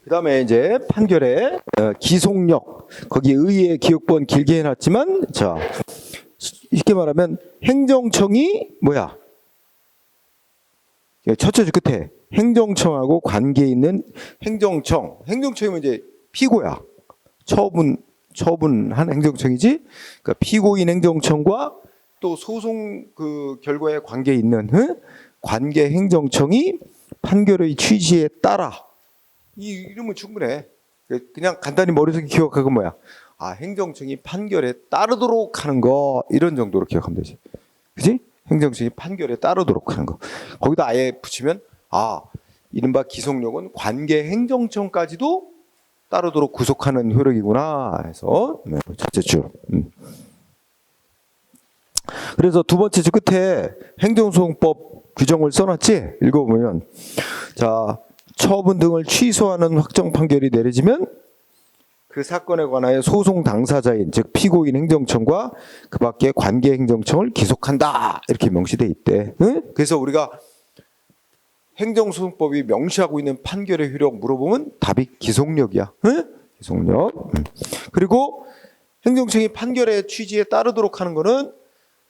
그 다음에 이제 판결의 기속력. 거기 의의 기억본 길게 해놨지만, 자, 쉽게 말하면 행정청이 뭐야? 첫째 줄 끝에 행정청하고 관계 있는 행정청. 행정청이면 이제 피고야. 처분한 행정청이지. 그러니까 피고인 행정청과 또 소송 그 결과에 관계 있는 관계 행정청이 판결의 취지에 따라, 이 이름은 충분해. 그냥 간단히 머릿속에 기억하고 뭐야? 아, 행정청이 판결에 따르도록 하는 거, 이런 정도로 기억하면 되지. 그지? 행정청이 판결에 따르도록 하는 거. 거기다 아예 붙이면, 아, 이른바 기속력은 관계 행정청까지도 따르도록 구속하는 효력이구나 해서 첫째 줄. 그래서 두 번째 줄 끝에 행정소송법 규정을 써놨지? 읽어보면, 자, 처분 등을 취소하는 확정 판결이 내려지면 그 사건에 관하여 소송 당사자인, 즉 피고인 행정청과 그 밖의 관계 행정청을 기속한다, 이렇게 명시돼 있대. 응? 그래서 우리가 행정소송법이 명시하고 있는 판결의 효력 물어보면 답이 기속력이야. 응? 기속력. 그리고 행정청이 판결의 취지에 따르도록 하는 거는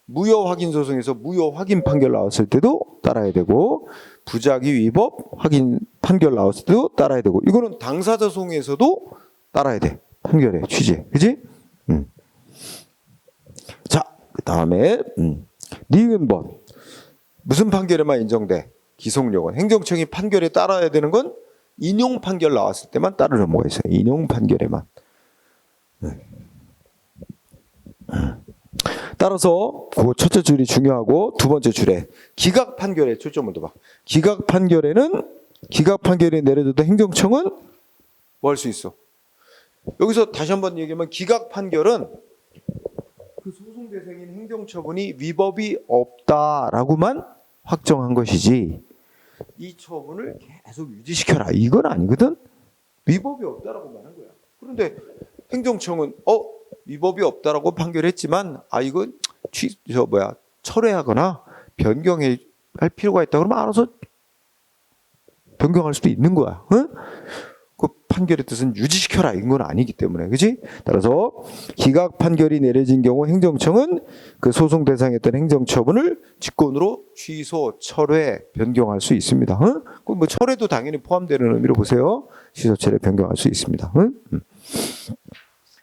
무효 확인 소송에서 무효 확인 판결 나왔을 때도 따라야 되고, 부작위 위법 확인 판결 나왔을 때도 따라야 되고, 이거는 당사자 소송에서도 따라야 돼. 판결의 취지. 그지? 자, 그 다음에 니은번. 무슨 판결에만 인정돼? 기속력은. 행정청이 판결에 따라야 되는 건 인용 판결 나왔을 때만 따르는 뭐가 있어요. 인용 판결에만. 따라서 그 첫째 줄이 중요하고, 두 번째 줄에 기각 판결에 초점을 둬봐. 기각 판결에는, 기각 판결이 내려져도 행정청은 뭐 할 수 있어? 여기서 다시 한번 얘기하면, 기각 판결은 그 소송 대상인 행정처분이 위법이 없다라고만 확정한 것이지, 이 처분을 계속 유지시켜라, 이건 아니거든. 위법이 없다라고만 한 거야. 그런데 행정청은 위법이 없다라고 판결했지만, 아, 이거 철회하거나 변경할 필요가 있다 그러면 알아서 변경할 수도 있는 거야. 응? 그 판결의 뜻은 유지시켜라, 이건 아니기 때문에. 그지? 따라서 기각 판결이 내려진 경우 행정청은 그 소송 대상했던 행정처분을 직권으로 취소, 철회, 변경할 수 있습니다. 응? 뭐 철회도 당연히 포함되는 의미로 보세요. 취소, 철회, 변경할 수 있습니다. 응?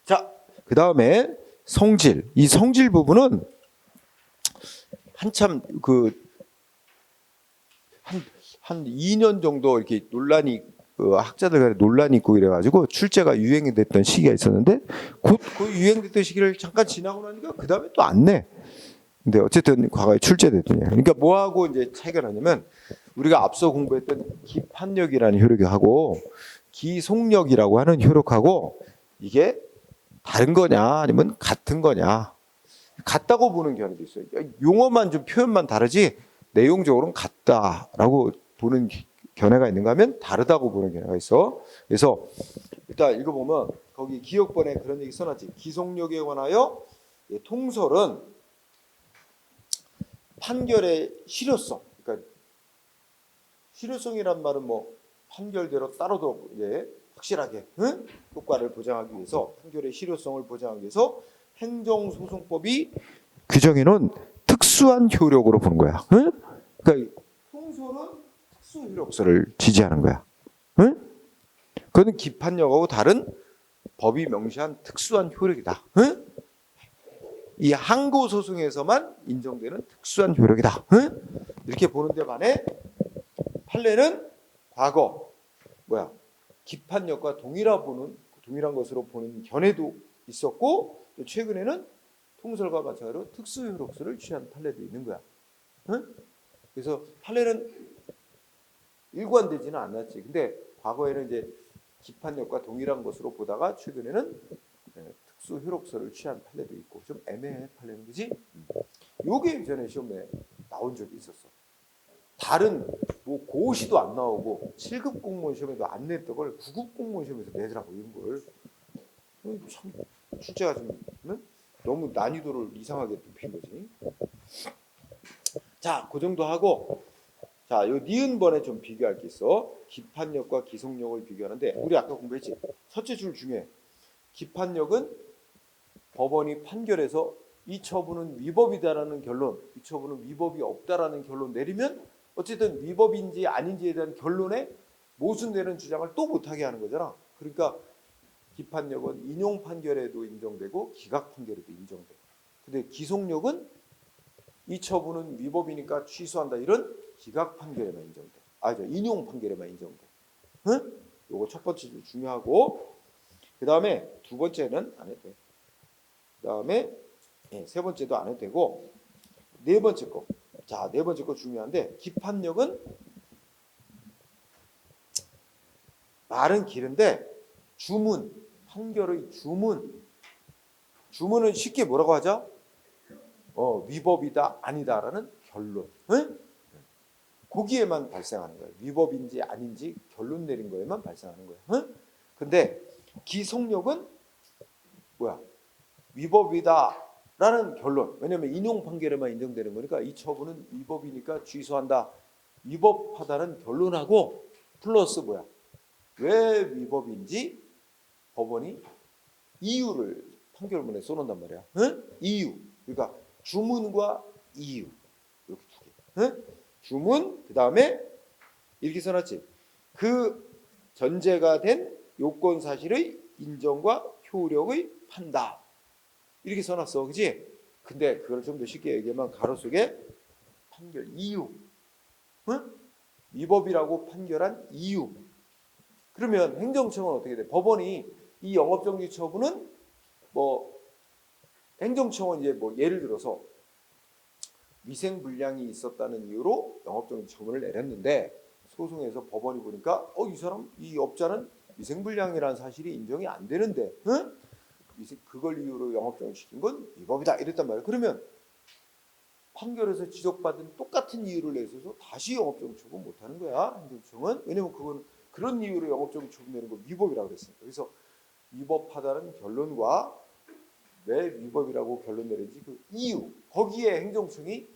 자, 그 다음에 성질. 이 성질 부분은 한참 한 2년 정도 이렇게 논란이, 학자들 간에 논란이 있고 이래가지고 출제가 유행이 됐던 시기가 있었는데, 곧 그 유행됐던 시기를 잠깐 지나고 나니까 그 다음에 또 안 내. 근데 어쨌든 과거에 출제됐더니, 그러니까 뭐하고 이제 차이가 나냐면, 우리가 앞서 공부했던 기판력이라는 효력하고 기속력이라고 하는 효력하고 이게 다른 거냐 아니면 같은 거냐. 같다고 보는 견해도 있어요. 용어만 좀 표현만 다르지 내용적으로는 같다라고 보는 견해가 있는가 하면 다르다고 보는 견해가 있어. 그래서 일단 읽어보면 거기 기억본에 그런 얘기 써놨지. 기속력에 관하여 통설은 판결의 실효성, 그러니까 실효성이란 말은 뭐 판결대로 따로도 이제 확실하게 효과를 보장하기 위해서, 판결의 실효성을 보장하기 위해서 행정소송법이 규정해놓은 특수한 효력으로 보는 거야. 그러니까 통설은 특수 효력서를 지지하는 거야. 그거는 기판력하고 다른 법이 명시한 특수한 효력이다. 이 항고소송에서만 인정되는 특수한 효력이다. 이렇게 보는데 반해 판례는 과거 기판력과 동일한 것으로 보는 견해도 있었고, 또 최근에는 통설과 마찬가지로 특수 효력서를 취한 판례도 있는 거야. 그래서 판례는 일관되지는 않았지. 근데 과거에는 이제 기판력과 동일한 것으로 보다가 최근에는 특수 효력서를 취한 판례도 있고, 좀 애매해 판례는. 그지? 요게 전에 시험에 나온 적이 있었어. 다른 뭐 고시도 안 나오고 7급 공무원 시험에도 안 냈던 걸 9급 공무원 시험에서 내더라고, 이런 걸. 참 출제가 좀 너무 난이도를 이상하게 높인 거지. 자, 그 정도 하고, 자, 요 니은번에 좀 비교할 게 있어. 기판력과 기속력을 비교하는데 우리 아까 공부했지. 첫째 줄 중에 기판력은 법원이 판결에서 이 처분은 위법이다라는 결론, 이 처분은 위법이 없다라는 결론 내리면 어쨌든 위법인지 아닌지에 대한 결론에 모순되는 주장을 또 못하게 하는 거잖아. 그러니까 기판력은 인용 판결에도 인정되고 기각 판결에도 인정돼. 근데 기속력은 이 처분은 위법이니까 취소한다 이런 기각 판결에만 인정돼. 인용 판결에만 인정돼. 응? 요거 첫 번째 줄 중요하고 그 다음에 두 번째는 안 해도 돼. 그 다음에 세 번째도 안 해도 되고 네 번째 거. 자, 네 번째 거 중요한데 기판력은 말은 길은데 주문, 판결의 주문은 쉽게 뭐라고 하죠? 위법이다 아니다라는 결론. 응? 거기에만 발생하는 거예요. 위법인지 아닌지 결론 내린 거에만 발생하는 거예요. 응? 근데 기속력은 뭐야? 위법이다라는 결론. 왜냐하면 인용 판결에만 인정되는 거니까 이 처분은 위법이니까 취소한다. 위법하다는 결론하고 플러스 뭐야? 왜 위법인지 법원이 이유를 판결문에 써놓는단 말이야. 응? 이유. 그러니까 주문과 이유 이렇게 두 개. 응? 주문 그 다음에 이렇게 써놨지. 그 전제가 된 요건 사실의 인정과 효력의 판단 이렇게 써놨어, 그렇지? 근데 그걸 좀 더 쉽게 얘기하면 가로 속에 판결 이유, 응? 위법이라고 판결한 이유. 그러면 행정청은 어떻게 돼? 법원이 이 영업정지 처분은 뭐 행정청은 이제 뭐 예를 들어서 위생불량이 있었다는 이유로 영업정지 처분을 내렸는데 소송에서 법원이 보니까 이 사람 이 업자는 위생불량이라는 사실이 인정이 안 되는데, 응? 그걸 이유로 영업정지 시킨 건 위법이다 이랬단 말이에요. 그러면 판결에서 지적받은 똑같은 이유를 내서도 다시 영업정지 처분 못하는 거야 행정청은. 왜냐면 그건 그런 이유로 영업정지 처분 내는 거 위법이라고 그랬으니까. 그래서 위법하다는 결론과 왜 위법이라고 결론 내린지 그 이유 거기에 행정청이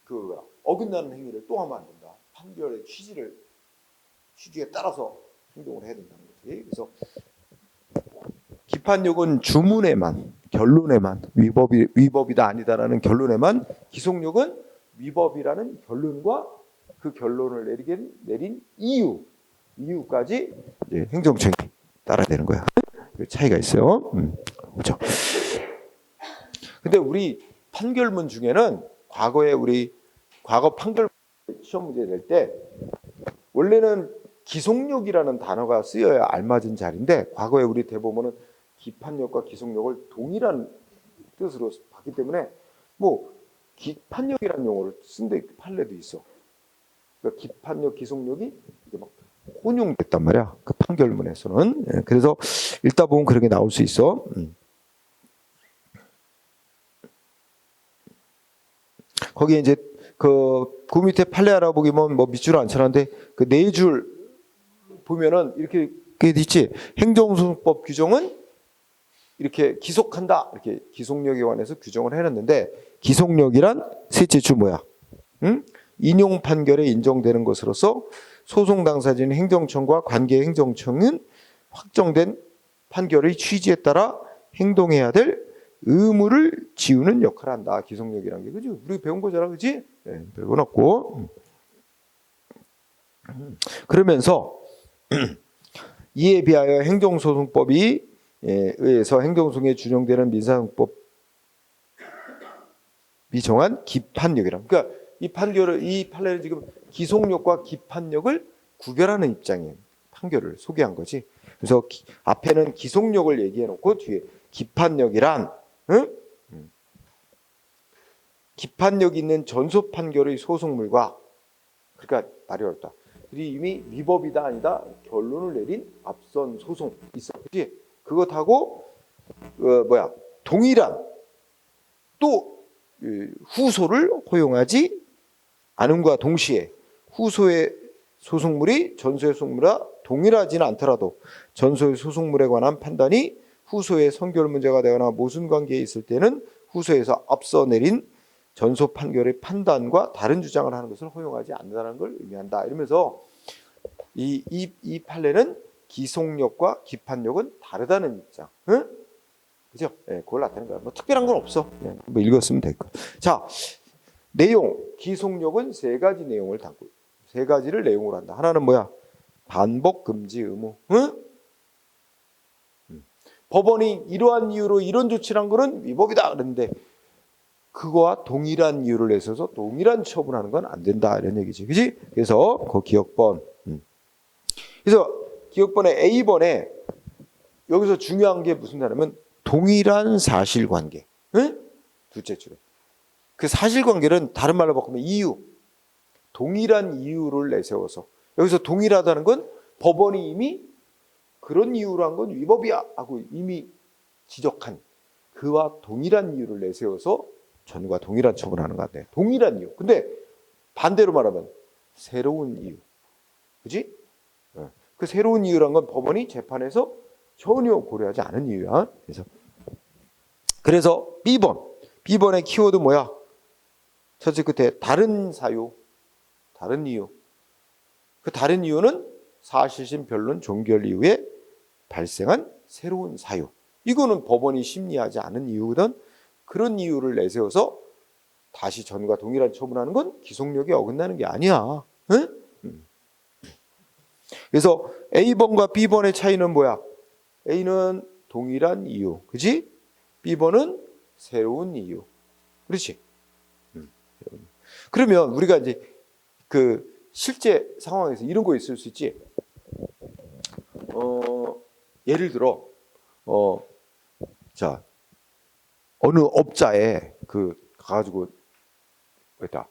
그 어긋나는 행위를 또 하면 안 된다. 판결의 취지에 따라서 행동을 해야 된다는 거지. 그래서 기판력은 주문에만 결론에만 위법이다 아니다라는 결론에만, 기속력은 위법이라는 결론과 그 결론을 내린 이유까지 이제 행정청이 따라야 되는 거야. 그 차이가 있어요. 그렇죠. 근데 우리 판결문 중에는 과거 판결 시험 문제 낼 때 원래는 기속력이라는 단어가 쓰여야 알맞은 자리인데 과거에 우리 대법원은 기판력과 기속력을 동일한 뜻으로 봤기 때문에 뭐 기판력이라는 용어를 쓴 판례도 있어. 그러니까 기판력, 기속력이 이게 막 혼용됐단 말이야. 그 판결문에서는. 그래서 읽다 보면 그런 게 나올 수 있어. 거기에 이제 그 밑에 판례 알아보기 뭐 밑줄 안 쳐놨는데 그 네 줄 보면은 이렇게 있지. 행정소송법 규정은 이렇게 기속한다. 이렇게 기속력에 관해서 규정을 해놨는데 기속력이란 셋째 줄 뭐야? 응? 인용 판결에 인정되는 것으로서 소송 당사자인 행정청과 관계 행정청은 확정된 판결의 취지에 따라 행동해야 될 의무를 지우는 역할을 한다. 기속력이라는 게. 그죠? 우리 배운 거잖아. 그지? 네, 배워놨고. 그러면서 이에 비하여 행정소송법이 의해서 행정소송에 준용되는 민사소송법이 정한 기판력이라. 그러니까 이 판례는 지금 기속력과 기판력을 구별하는 입장이에요. 판결을 소개한 거지. 그래서 앞에는 기속력을 얘기해 놓고 뒤에 기판력이란, 응? 기판력 있는 전소 판결의 소송물과, 그러니까 말이 어렵다. 이미 위법이다 아니다 결론을 내린 앞선 소송 있어, 그렇지? 그것하고 동일한 또 후소를 허용하지 않음과 동시에 후소의 소송물이 전소의 소송물과 동일하지는 않더라도 전소의 소송물에 관한 판단이 후소의 선결 문제가 되거나 모순 관계에 있을 때는 후소에서 앞서 내린 전소 판결의 판단과 다른 주장을 하는 것을 허용하지 않는다는 걸 의미한다. 이러면서 이 판례는 기속력과 기판력은 다르다는 입장. 응? 그죠? 예, 그걸 나타내는 거야. 뭐 특별한 건 없어. 예, 뭐 읽었으면 될 거. 자, 내용. 기속력은 세 가지 내용을 담고 세 가지를 내용으로 한다. 하나는 뭐야? 반복 금지 의무. 응? 법원이 이러한 이유로 이런 조치를 한 거는 위법이다 그랬는데 그거와 동일한 이유를 내서서 동일한 처분하는 건 안 된다 이런 얘기지. 그지? 그래서 그 기억번. 그래서 기억번의 A번에 여기서 중요한 게 무슨 말이냐면 동일한 사실관계. 응? 둘째 줄에. 그 사실관계는 다른 말로 바꾸면 이유. 동일한 이유를 내세워서 여기서 동일하다는 건 법원이 이미 그런 이유로 한 건 위법이야 하고 이미 지적한 그와 동일한 이유를 내세워서 전과 동일한 처분하는 것 같아. 동일한 이유. 근데 반대로 말하면 새로운 이유. 그지? 그 새로운 이유란 건 법원이 재판에서 전혀 고려하지 않은 이유야. 그래서 B번. B번의 키워드 뭐야? 첫째 끝에 다른 사유. 다른 이유. 그 다른 이유는 사실심 변론 종결 이후에 발생한 새로운 사유. 이거는 법원이 심리하지 않은 이유거든. 그런 이유를 내세워서 다시 전과 동일한 처분하는 건 기속력에 어긋나는 게 아니야. 응? 그래서 A번과 B번의 차이는 뭐야? A는 동일한 이유. 그지? B번은 새로운 이유. 그렇지? 그러면 우리가 이제 그 실제 상황에서 이런 거 있을 수 있지. 예를 들어 자 어느 업자에 그 가가지고 뭐다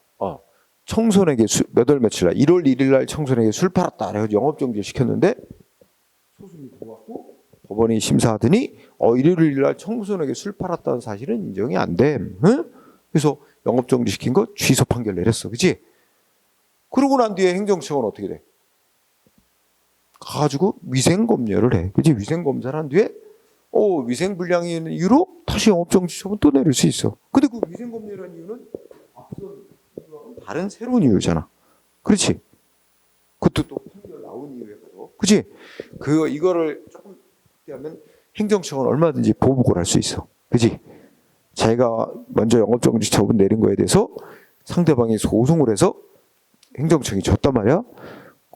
청소년에게 몇 월 며칠 날 1월 1일 날 청소년에게 술 팔았다 그래서 영업 정지 시켰는데 소송이 들어왔고 법원이 심사하더니 1월 1일 날 청소년에게 술 팔았다는 사실은 인정이 안 돼. 응? 그래서 영업 정지 시킨 거 취소 판결 내렸어. 그렇지? 그러고 난 뒤에 행정청은 어떻게 돼? 가가지고 위생검열을 해. 그치? 위생검사를 한 뒤에 위생불량이 있는 이유로 다시 영업정지 처분 또 내릴 수 있어. 근데 그 위생검열한 이유는 앞선 이유와는 다른 새로운 이유잖아. 그렇지? 그것도 또 판결 나온 이유에 가서. 그치? 이거를 조금 하면 행정청은 얼마든지 보복을 할 수 있어. 그치? 자기가 먼저 영업정지 처분 내린 거에 대해서 상대방이 소송을 해서 행정청이 졌단 말이야.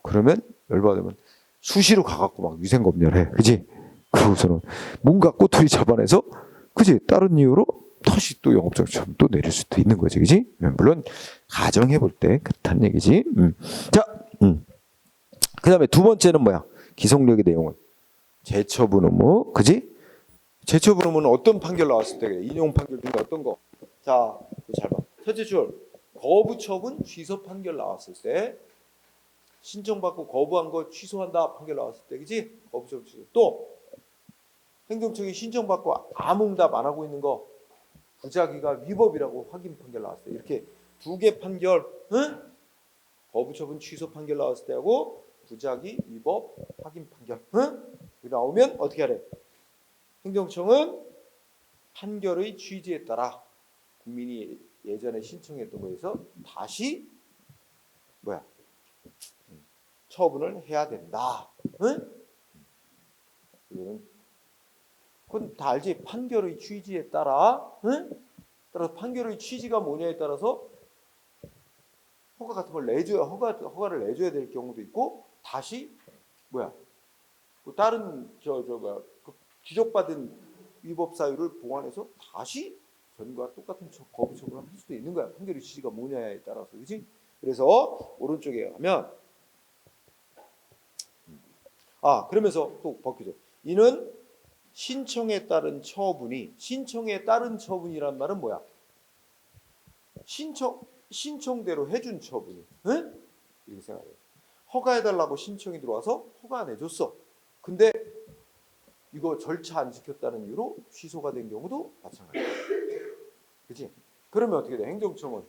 그러면 열받으면 수시로 가갖고 막 위생검열해. 그지? 그러고서는 뭔가 꼬투리 잡아내서 그지? 다른 이유로 다시 또 영업정지 또 내릴 수도 있는 거지. 그지? 물론 가정해 볼 때 그렇다는 얘기지. 자, 그 다음에 두 번째는 뭐야? 기속력의 내용은 재처분 의무. 그지? 재처분 의무는 어떤 판결 나왔을 때 그래? 인용 판결 중에 어떤 거? 자, 잘 봐. 첫째 줄 거부 처분 취소 판결 나왔을 때 신청받고 거부한 거 취소한다 판결 나왔을 때, 그지? 거부 처분 취소. 또 행정청이 신청받고 아무 응답 안 하고 있는 거 부작위가 위법이라고 확인 판결 나왔을 때, 이렇게 두 개 판결, 응? 거부 처분 취소 판결 나왔을 때하고 부작위 위법 확인 판결, 응? 나오면 어떻게 하래? 행정청은 판결의 취지에 따라 국민이 예전에 신청했던 거에서 다시 뭐야? 처분을 해야 된다. 응? 이거는 그건 다 알지. 판결의 취지에 따라, 응? 따라서 판결의 취지가 뭐냐에 따라서 허가 같은 걸 내줘야 허가를 내줘야 될 경우도 있고 다시 뭐야? 뭐 다른 그 지적받은 위법 사유를 보완해서 다시 전과 똑같은 거부 처분을 할 수도 있는 거야. 판결의 취지가 뭐냐에 따라서, 그렇지? 그래서 오른쪽에 가면 그러면서 또 벗기죠. 이는 신청에 따른 처분이란 말은 뭐야? 신청대로 해준 처분이. 응? 이렇게 생각해요. 허가해달라고 신청이 들어와서 허가 안 해줬어. 근데 이거 절차 안 지켰다는 이유로 취소가 된 경우도 마찬가지야. 그치? 그러면 어떻게 돼? 행정청은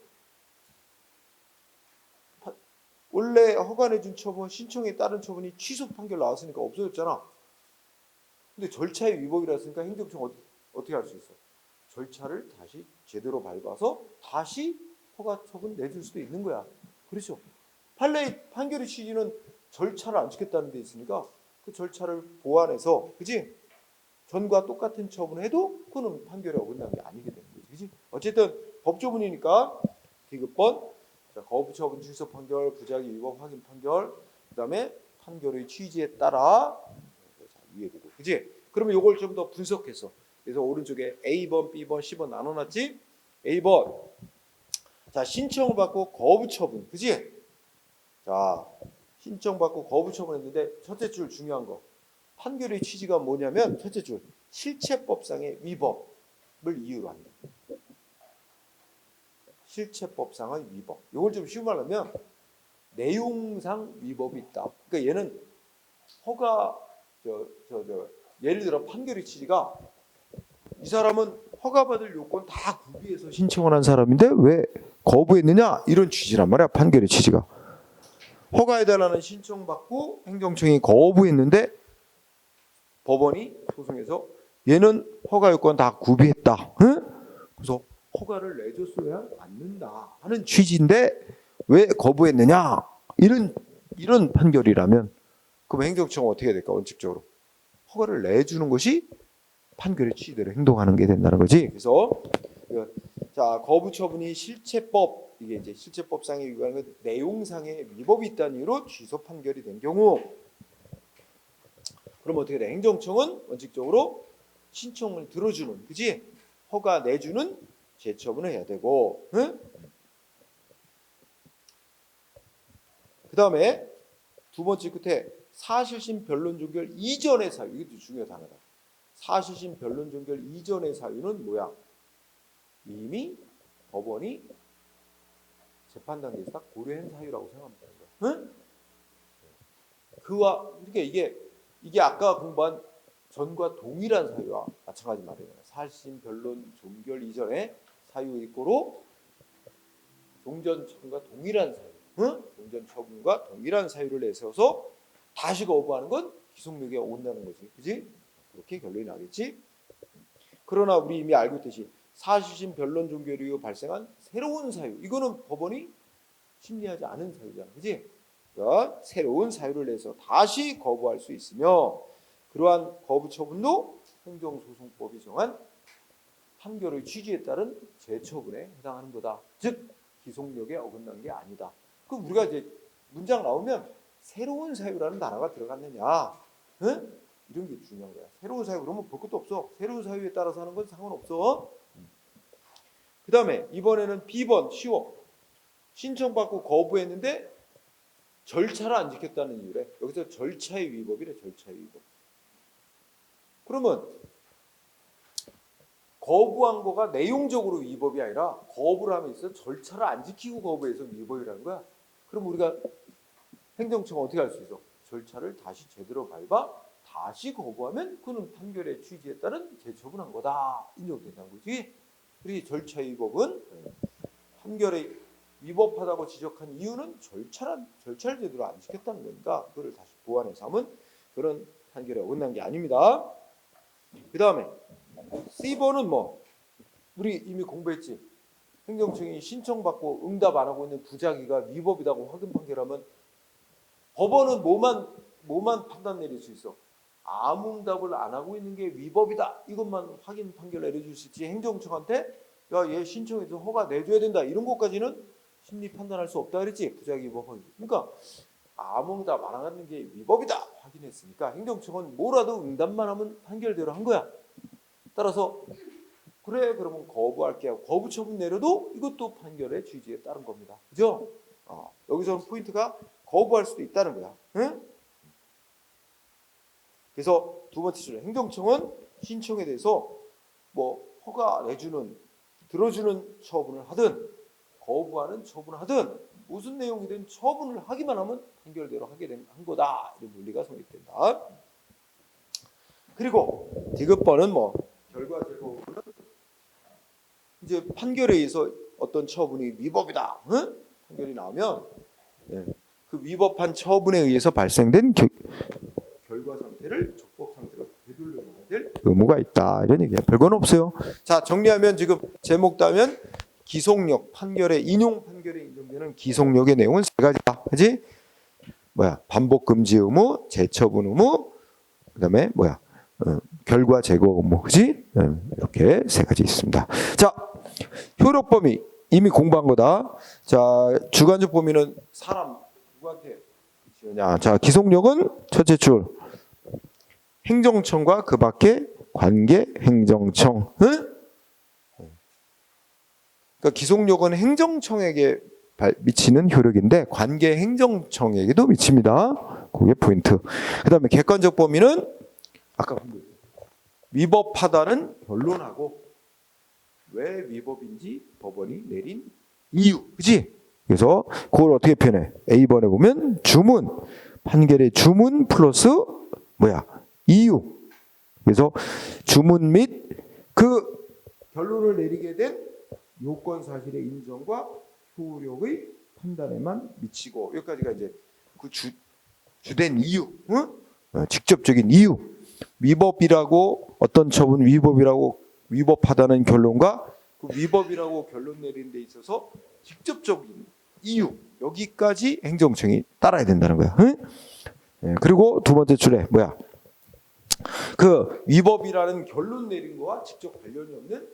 원래 허가 내준 처분, 신청에 따른 처분이 취소 판결 나왔으니까 없어졌잖아. 근데 절차의 위법이라 했으니까 행정청 어떻게 할 수 있어? 절차를 다시 제대로 밟아서 다시 허가 처분 내줄 수도 있는 거야. 그렇죠? 판결의 취지는 절차를 안 지켰다는 데 있으니까 그 절차를 보완해서, 그지? 전과 똑같은 처분을 해도 그거는 판결에 어긋난 게 아니게 되는 거지, 그지? 어쨌든 법조문이니까 디귿번, 거부 처분 취소 판결, 부작위 위법 확인 판결, 그다음에 판결의 취지에 따라 위에 두고, 그지? 그러면 이걸 좀 더 분석해서, 그래서 오른쪽에 A번, B번, C번 나눠놨지? A번, 자 신청을 받고 거부 처분, 그지? 자 신청받고 거부 처분했는데 첫째 줄 중요한 거, 판결의 취지가 뭐냐면 첫째 줄 실체법상의 위법을 이유로 한다. 실체법상의 위법. 이걸 좀 쉬운 말로 하면 내용상 위법이 있다. 그러니까 얘는 허가 예를 들어 판결의 취지가 이 사람은 허가받을 요건 다 구비해서 신청을 한 사람인데 왜 거부했느냐, 이런 취지란 말이야. 판결의 취지가 허가해달라는 신청받고 행정청이 거부했는데 법원이 소송에서 얘는 허가 요건 다 구비했다. 응? 그래서 허가를 내줬어야 않는다 하는 취지인데 왜 거부했느냐, 이런 판결이라면 그럼 행정청은 어떻게 될까? 원칙적으로 허가를 내주는 것이 판결의 취지대로 행동하는 게 된다는 거지. 그래서 자 거부 처분이 실체법, 이게 이제 실체법상의 위반은 내용상의 위법이 있다는 이유로 취소 판결이 된 경우, 그럼 어떻게 돼? 행정청은 원칙적으로 신청을 들어주는, 그지? 허가 내주는 재처분을 해야 되고, 응? 그 다음에 두 번째 끝에 사실심 변론 종결 이전의 사유, 이것도 중요한 단어다. 사실심 변론 종결 이전의 사유는 뭐야? 이미 법원이 재판 단계에서 다 고려한 사유라고 생각하면 되는 거야. 응? 그러니까 이게 아까 공부한 전과 동일한 사유와 마찬가지 말이에요. 사실심 변론 종결 이전의 사유 이꼬로 종전 처분과 동일한 사유, 응? 종전 처분과 동일한 사유를 내세워서 다시 거부하는 건 기속력에 온다는 거지, 그지? 그렇게 결론이 나겠지. 그러나 우리 이미 알고 있듯이 사실심 변론 종결 이후 발생한 새로운 사유, 이거는 법원이 심리하지 않은 사유잖아, 그지? 그러니까 새로운 사유를 내서 다시 거부할 수 있으며, 그러한 거부 처분도 행정소송법이 정한 판결의 취지에 따른 재처분에 해당하는 거다. 즉 기속력에 어긋난 게 아니다. 그럼 우리가 이제 문장 나오면 새로운 사유라는 단어가 들어갔느냐, 응? 이런 게 중요한 거야. 새로운 사유 그러면 볼 것도 없어. 새로운 사유에 따라서 하는 건 상관없어. 그 다음에 이번에는 B번 쉬워. 신청받고 거부했는데 절차를 안 지켰다는 이유래. 여기서 절차의 위법이래. 절차의 위법. 그러면 거부한 거가 내용적으로 위법이 아니라 거부를 하면서 절차를 안 지키고 거부해서 위법이라는 거야. 그럼 우리가 행정청은 어떻게 할 수 있어? 절차를 다시 제대로 밟아 다시 거부하면 그는 판결의 취지에 따른 재처분한 거다, 인정된다는 거지. 그리고 절차의 위법은 판결의 위법하다고 지적한 이유는 절차를 제대로 안 지켰다는 거니까 그걸 다시 보완해서 하면 그런 판결에 어긋난 게 아닙니다. 그 다음에 C번은 뭐 우리 이미 공부했지. 행정청이 신청받고 응답 안 하고 있는 부작위가 위법이라고 확인 판결하면 법원은 뭐만 판단 내릴 수 있어? 아무 응답을 안 하고 있는 게 위법이다, 이것만 확인 판결 내려줄 수 있지. 행정청한테 야 얘 신청해서 허가 내줘야 된다, 이런 것까지는 심리 판단할 수 없다 그랬지. 부작위 위법 확인. 그러니까 아무 응답 안 하는 게 위법이다 확인했으니까 행정청은 뭐라도 응답만 하면 판결대로 한 거야. 따라서 그래 그러면 거부할게 하고 거부 처분 내려도 이것도 판결의 취지에 따른 겁니다. 그죠? 여기서는 포인트가 거부할 수도 있다는 거야. 응? 그래서 두 번째 줄에 행정청은 신청에 대해서 뭐 허가 내주는, 들어주는 처분을 하든 거부하는 처분을 하든 무슨 내용이든 처분을 하기만 하면 판결대로 한 거다, 이런 논리가 성립된다. 그리고 디귿번은 뭐 결과 제거는 이제 판결에 의해서 어떤 처분이 위법이다, 응? 판결이 나오면 그 위법한 처분에 의해서 발생된 결과 상태를 적법 상태로 되돌려줘야 될 의무가 있다. 이런 얘기야. 별건 없어요. 자, 정리하면 지금 제목 따면 기속력, 판결의 인용 판결에 인정되는 기속력의 내용은 세 가지다. 그지? 반복 금지 의무, 재처분 의무, 그다음에 결과 제거 의무. 그지? 이렇게 세 가지 있습니다. 자, 효력 범위 이미 공부한 거다. 자, 주관적 범위는 사람 누구한테 지느냐. 자, 기속력은 첫째 줄 행정청과 그 밖의 관계 행정청. 응? 그러니까 기속력은 행정청에게 미치는 효력인데 관계 행정청에게도 미칩니다. 그게 포인트. 그다음에 객관적 범위는 아까 위법하다는 결론하고 왜 위법인지 법원이 내린 이유. 그지? 그래서 그걸 어떻게 표현해? A번에 보면 주문. 판결의 주문 플러스 이유. 그래서 주문 및 그 결론을 내리게 된 요건 사실의 인정과 효력의 판단에만 미치고, 여기까지가 이제 그 주된 이유, 응? 직접적인 이유. 위법이라고 어떤 처분 위법이라고 위법하다는 결론과 그 위법이라고 결론 내리는 데 있어서 직접적인 이유, 여기까지 행정청이 따라야 된다는 거야. 응? 그리고 두 번째 줄에 그 위법이라는 결론 내린 거와 직접 관련이 없는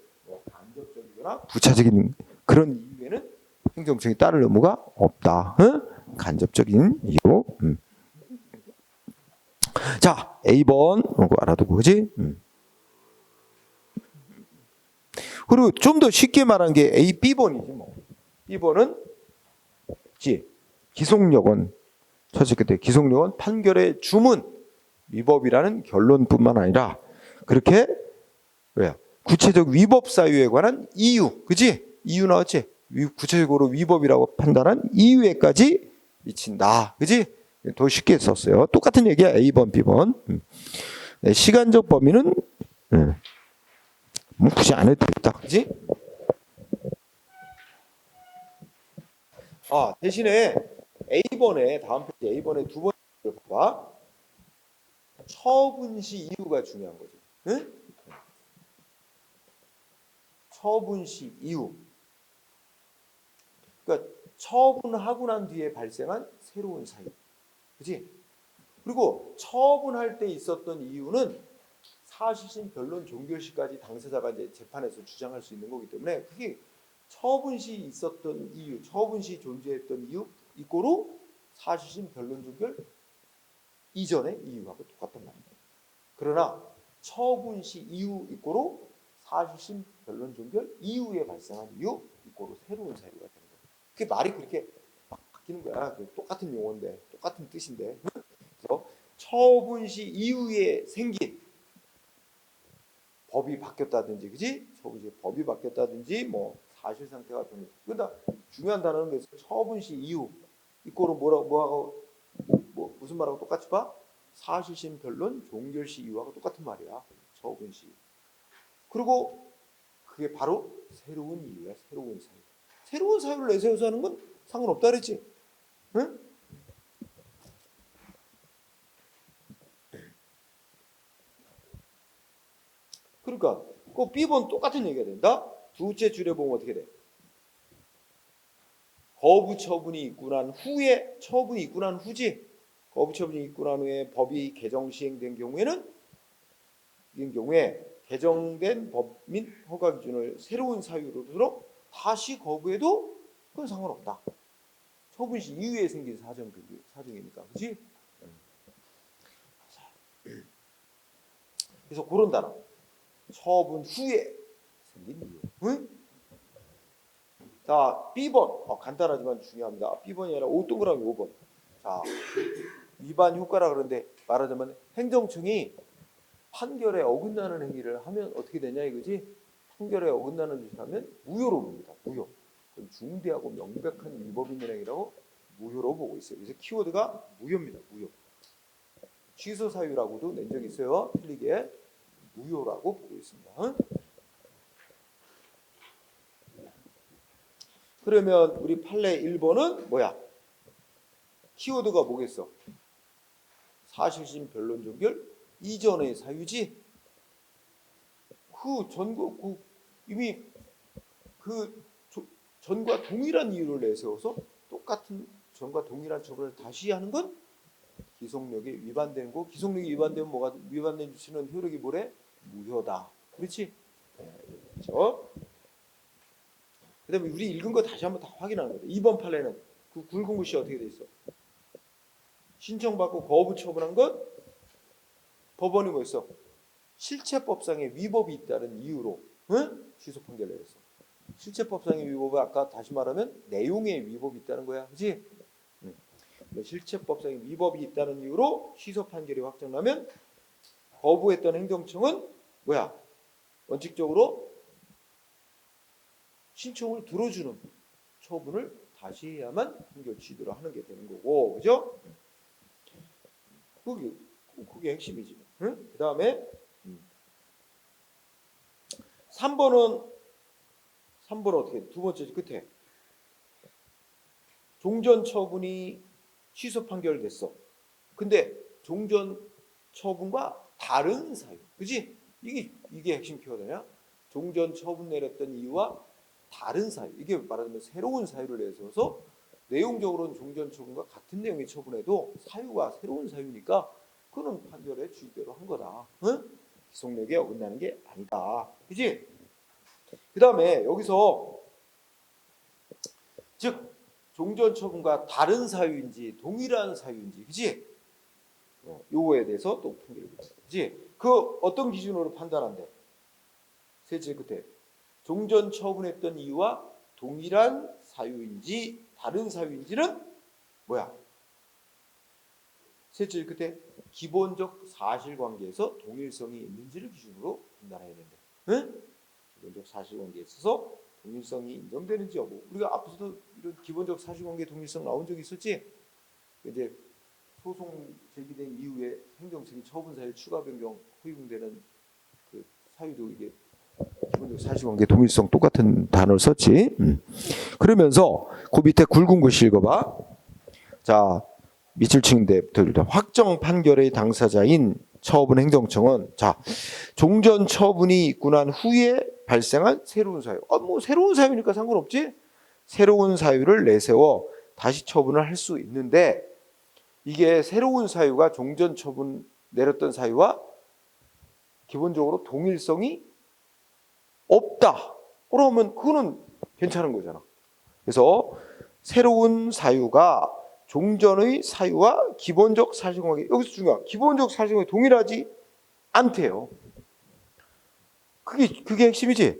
간접적이거나 부차적인 그런 이유에는 행정청이 따를 의무가 없다. 응? 간접적인 이유. 자, A번 알아두고, 그지? 그리고 좀 더 쉽게 말한 게 A, B번이지 뭐. B번은 기속력은 첫째 그때 기속력은 판결의 주문, 위법이라는 결론뿐만 아니라 그렇게 구체적 위법 사유에 관한 이유, 그지? 이유 나왔지? 구체적으로 위법이라고 판단한 이유에까지 미친다, 그지? 더 쉽게 썼어요. 똑같은 얘기야. A번, B번. 시간적 범위는 굳이 안 해도 됐다, 그지? 대신에 A번에 다음 페이지 A번에 두 번째를 봐봐. 처분 시 이유가 중요한 거지. 응? 처분 시 이유. 그러니까 처분하고 난 뒤에 발생한 새로운 사유. 그지? 그리고 처분할 때 있었던 이유는 사실심, 변론, 종결 시까지 당사자가 이제 재판에서 주장할 수 있는 거기 때문에 그게 처분 시 있었던 이유, 처분 시 존재했던 이유 이꼬로 사실심, 변론, 종결 이전의 이유하고 똑같단 말이에요. 그러나 처분 시 이유 이꼬로 사실심, 변론, 종결 이후에 발생한 이유 이꼬로 새로운 사유가 되는 거예요. 그게 말이 그렇게 막 바뀌는 거야. 똑같은 용어인데, 똑같은 뜻인데. 그래서 처분 시 이후에 생긴 법이 바뀌었다든지, 그지? 처분 시 법이 바뀌었다든지, 사실 상태가 변해. 그러다 중요한 단어는 그래서 처분 시 이후 이꼬로 뭐하고 무슨 말하고 똑같이 봐? 사실심, 변론, 종결 시 이유하고 똑같은 말이야. 처분 시. 그리고 그게 바로 새로운 이유야. 새로운 사유. 새로운 사유를 내세워서 하는 건 상관없다 그랬지? 응? 그러니까 그 B번 똑같은 얘기가 된다. 두째 줄에 보면 어떻게 돼? 거부 처분이 있고 난 후에, 처분이 있고 난 후지. 거부 처분이 있고 난 후에 법이 개정 시행된 경우에는 이 경우에 개정된 법 및 허가 기준을 새로운 사유로 들어 다시 거부해도 그건 상관없다. 처분 시 이후에 생긴 사정이니까, 그렇지? 그래서 그런 단어. 처분 후에 생긴 이유. 응? 자, B번. 간단하지만 중요합니다. B번이 아니라 5동그라미 5번. 자, 위반 효과라 그러는데 말하자면 행정청이 판결에 어긋나는 행위를 하면 어떻게 되냐 이거지? 판결에 어긋나는 짓을 하면 무효로 봅니다. 무효. 중대하고 명백한 위법 있는 행위라고 무효로 보고 있어요. 그래서 키워드가 무효입니다. 무효. 취소 사유라고도 낸 적이 있어요. 틀리게 무효라고 보고 있습니다. 응? 그러면 우리 판례 1번은 뭐야? 키워드가 뭐겠어? 사실심, 변론, 종결 이전의 사유지. 이미 그 전과 동일한 이유를 내세워서 똑같은 전과 동일한 처분을 다시 하는 건 기속력에 위반되는 거. 기속력이 위반되면 뭐가 위반된 조치는 효력이 뭐래? 무효다. 그렇지? 네, 그렇죠? 그다음에 우리 읽은 거 다시 한번 다 확인하는 거다. 2번 판례는 그 굵은 글씨 어떻게 돼 있어? 신청받고 거부 처분한 것 법원이 뭐였어? 실체법상의 위법이 있다는 이유로 취소 판결을 내렸어. 실체법상의 위법은 아까 다시 말하면 내용의 위법이 있다는 거야, 그렇지? 실체법상의 위법이 있다는 이유로 취소 판결이 확정나면 거부했던 행정청은 뭐야? 원칙적으로 신청을 들어주는 처분을 다시 해야만 판결 취소를 하는 게 되는 거고, 그죠? 그게 핵심이지. 응? 그 다음에 3번은 어떻게? 두 번째 끝에 종전 처분이 취소 판결됐어. 근데 종전 처분과 다른 사유, 그지? 이게 핵심 키워드냐? 종전 처분 내렸던 이유와 다른 사유. 이게 말하자면 새로운 사유를 내세워서 내용적으로는 종전 처분과 같은 내용의 처분에도 사유가 새로운 사유니까 그는 판결의 주의대로 한 거다. 응? 기속력에 어긋나는 게 아니다. 그지? 그 다음에 여기서 즉 종전 처분과 다른 사유인지 동일한 사유인지, 그지? 요거에 대해서 또 판결을 해. 그지? 그 어떤 기준으로 판단한대? 세 줄 끝에 종전 처분했던 이유와 동일한 사유인지 다른 사유인지는 뭐야? 세 줄 끝에 기본적 사실관계에서 동일성이 있는지를 기준으로 판단해야 된대. 응? 기본적 사실관계에 있어서 동일성이 인정되는지 여부. 우리가 앞서도 이런 기본적 사실관계 동일성 나온 적이 있었지. 이제 소송 제기된 이후에 행정청이 처분 사유 추가 변경 허용되는 그 사유도 이게 기본적 사실관계 동일성 똑같은 단어를 썼지. 그러면서 그 밑에 굵은 글씨 읽어봐. 자, 밑줄 치는데부터 확정 판결의 당사자인 처분 행정청은 자 종전 처분이 있고 난 후에 발생한 새로운 사유. 뭐 새로운 사유니까 상관없지. 새로운 사유를 내세워 다시 처분을 할 수 있는데 이게 새로운 사유가 종전 처분 내렸던 사유와 기본적으로 동일성이 없다. 그러면 그거는 괜찮은 거잖아. 그래서 새로운 사유가 종전의 사유와 기본적 사실관계, 여기서 중요한 기본적 사실관계 동일하지 않대요. 그게 핵심이지.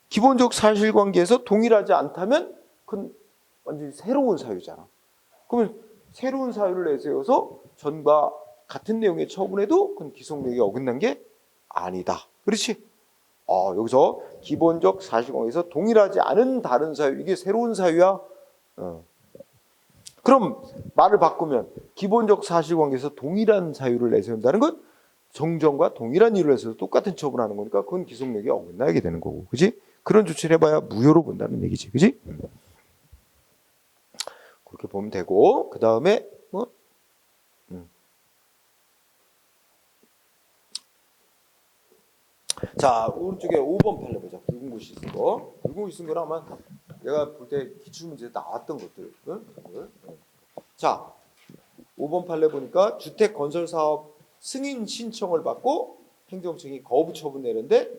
기본적 사실관계에서 동일하지 않다면 그건 완전히 새로운 사유잖아. 그러면 새로운 사유를 내세워서 전과 같은 내용의 처분에도 그건 기속력이 어긋난 게 아니다. 그렇지? 여기서 기본적 사실관계에서 동일하지 않은 다른 사유, 이게 새로운 사유야. 그럼 말을 바꾸면 기본적 사실관계에서 동일한 사유를 내세운다는 건 정전과 동일한 이유를 내세워서 똑같은 처분하는 거니까 그건 기속력이 어긋나게 되는 거고, 그지? 그런 조치를 해봐야 무효로 본다는 얘기지, 그지? 그렇게 보면 되고, 그 다음에 자, 오른쪽에 5번 판례 보자. 굵은 글씨 쓴 거. 굵은 글씨 쓴 거는 아마 내가 볼 때 기출문제에 나왔던 것들. 자, 5번 판례 보니까 주택건설사업 승인 신청을 받고 행정청이 거부 처분 내는데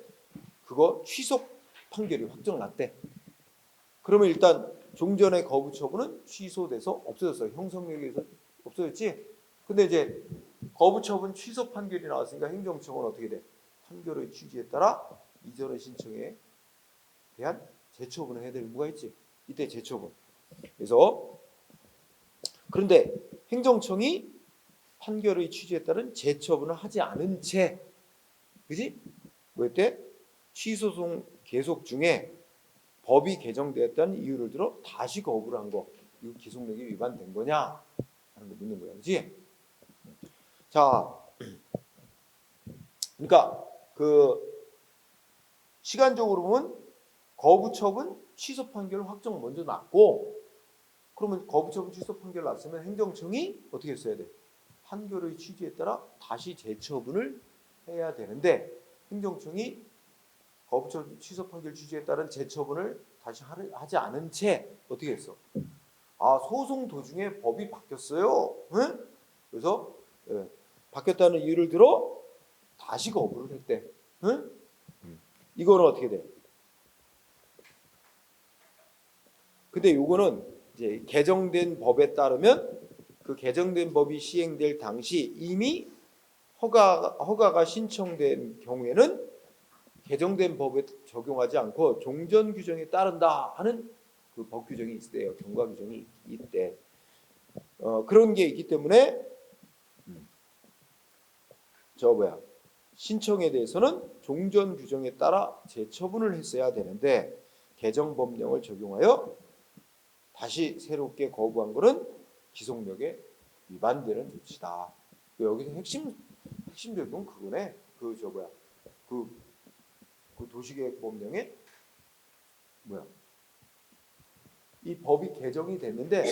그거 취소 판결이 확정났대. 그러면 일단 종전의 거부 처분은 취소돼서 없어졌어요. 형성력에서 없어졌지. 근데 이제 거부 처분 취소 판결이 나왔으니까 행정청은 어떻게 돼? 판결의 취지에 따라 이전의 신청에 대한 재처분을 해야 될 의무가 있지. 이때 재처분. 그래서 그런데 행정청이 판결의 취지에 따른 재처분을 하지 않은 채, 그지? 뭐였대? 취소송 계속 중에 법이 개정되었다는 이유를 들어 다시 거부를 한 거, 이거 기속력이 위반된 거냐? 하는 거 묻는 거야, 그지? 자, 그러니까 그 시간적으로 보면 거부 처분 취소 판결 확정 먼저 났고, 그러면 거부 처분 취소 판결 났으면 행정청이 어떻게 했어야 돼? 판결의 취지에 따라 다시 재처분을 해야 되는데 행정청이 거부처분 취소 판결 취지에 따른 재처분을 다시 하지 않은 채 어떻게 했어? 아, 소송 도중에 법이 바뀌었어요. 응? 그래서 바뀌었다는 이유를 들어 다시 거부를 했대. 응? 이거는 어떻게 돼? 근데 요거는 이제 개정된 법에 따르면 그 개정된 법이 시행될 당시 이미 허가가 신청된 경우에는 개정된 법에 적용하지 않고 종전 규정에 따른다 하는 그 법 규정이 있대요. 경과 규정이 있대. 그런 게 있기 때문에 신청에 대해서는 종전 규정에 따라 재처분을 했어야 되는데 개정 법령을 적용하여 다시 새롭게 거부한 것은 기속력에 위반되는 조치다. 여기서 핵심 적용 그거네. 그 도시계획 법령에 이 법이 개정이 됐는데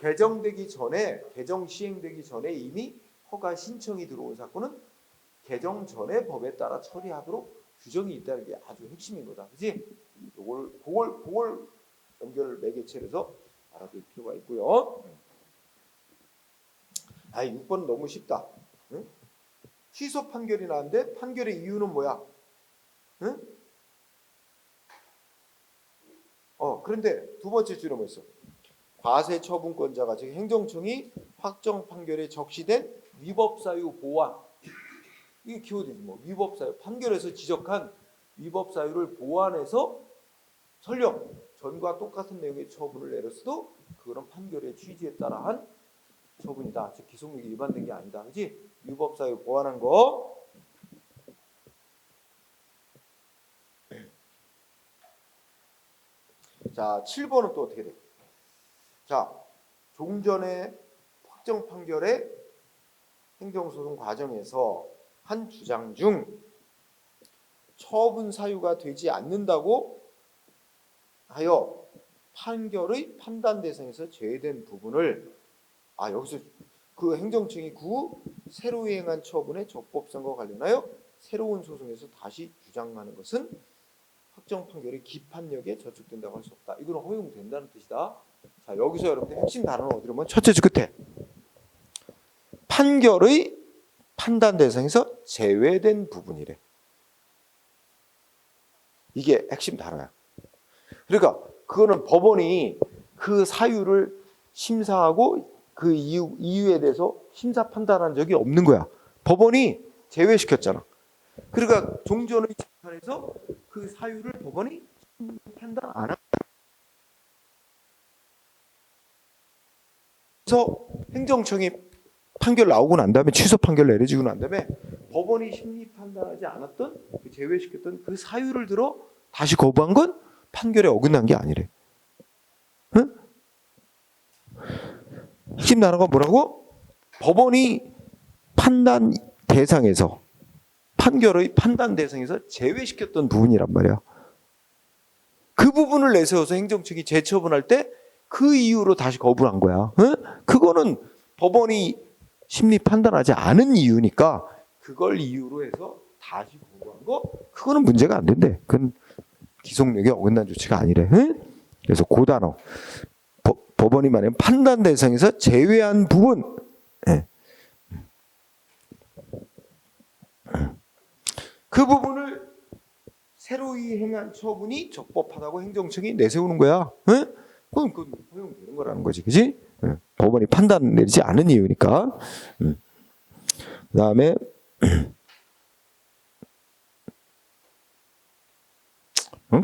개정 시행되기 전에 이미 허가 신청이 들어온 사건은 개정 전에 법에 따라 처리하도록 규정이 있다는 게 아주 핵심인 거다. 그렇지? 그걸 연결 매개체로 해서 알아둘 필요가 있고요. 6번은 너무 쉽다. 응? 취소 판결이 나는데 판결의 이유는 뭐야? 응? 그런데 두 번째 줄에 뭐 있어? 과세 처분권자가 즉 행정청이 확정 판결에 적시된 위법 사유 보완. 이게 키워드지 뭐. 위법 사유. 판결에서 지적한 위법 사유를 보완해서 설령 전과 똑같은 내용의 처분을 내렸어도 그거는 판결의 취지에 따라 한 처분이다. 즉 기속력이 위반된 게 아니다. 그렇지? 위법 사유 보완한 거. 자, 7번은 또 어떻게 돼? 자, 종전의 확정 판결의 행정소송 과정에서 한 주장 중 처분 사유가 되지 않는다고 하여 판결의 판단 대상에서 제외된 부분을 여기서 그 행정청이 새로 이행한 처분의 적법성과 관련하여 새로운 소송에서 다시 주장하는 것은 확정 판결의 기판력에 저촉된다고 할 수 없다. 이거는 허용된다는 뜻이다. 자, 여기서 여러분들 핵심 단어는 어디로 보면 첫째 줄 끝에 판결의 판단 대상에서 제외된 부분이래. 이게 핵심 단어야. 그러니까 그거는 법원이 그 사유를 심사하고 그 이유에 대해서 심사 판단한 적이 없는 거야. 법원이 제외시켰잖아. 그러니까 종전의 재판에서 그 사유를 법원이 판단 안 하고 그래서 행정청이 판결 나오고 난 다음에 취소 판결 내려지고 난 다음에 법원이 심리 판단하지 않았던 제외시켰던 그 사유를 들어 다시 거부한 건 판결에 어긋난 게 아니래. 응? 핵심 단어가 뭐라고? 법원이 판단 대상에서 판결의 판단 대상에서 제외시켰던 부분이란 말이야. 그 부분을 내세워서 행정청이 재처분할 때 그 이유로 다시 거부한 거야. 응? 그거는 법원이 심리 판단하지 않은 이유니까 그걸 이유로 해서 다시 거부한 거 그거는 문제가 안 된대. 그건 기속력에 어긋난 조치가 아니래. 응? 그래서 그 단어 법원이 말하면 판단 대상에서 제외한 부분. 네. 그 부분을 새로이 행한 처분이 적법하다고 행정청이 내세우는 거야. 응? 그건 허용되는 거라는 거지, 그지? 응. 법원이 판단 내리지 않은 이유니까. 응. 그다음에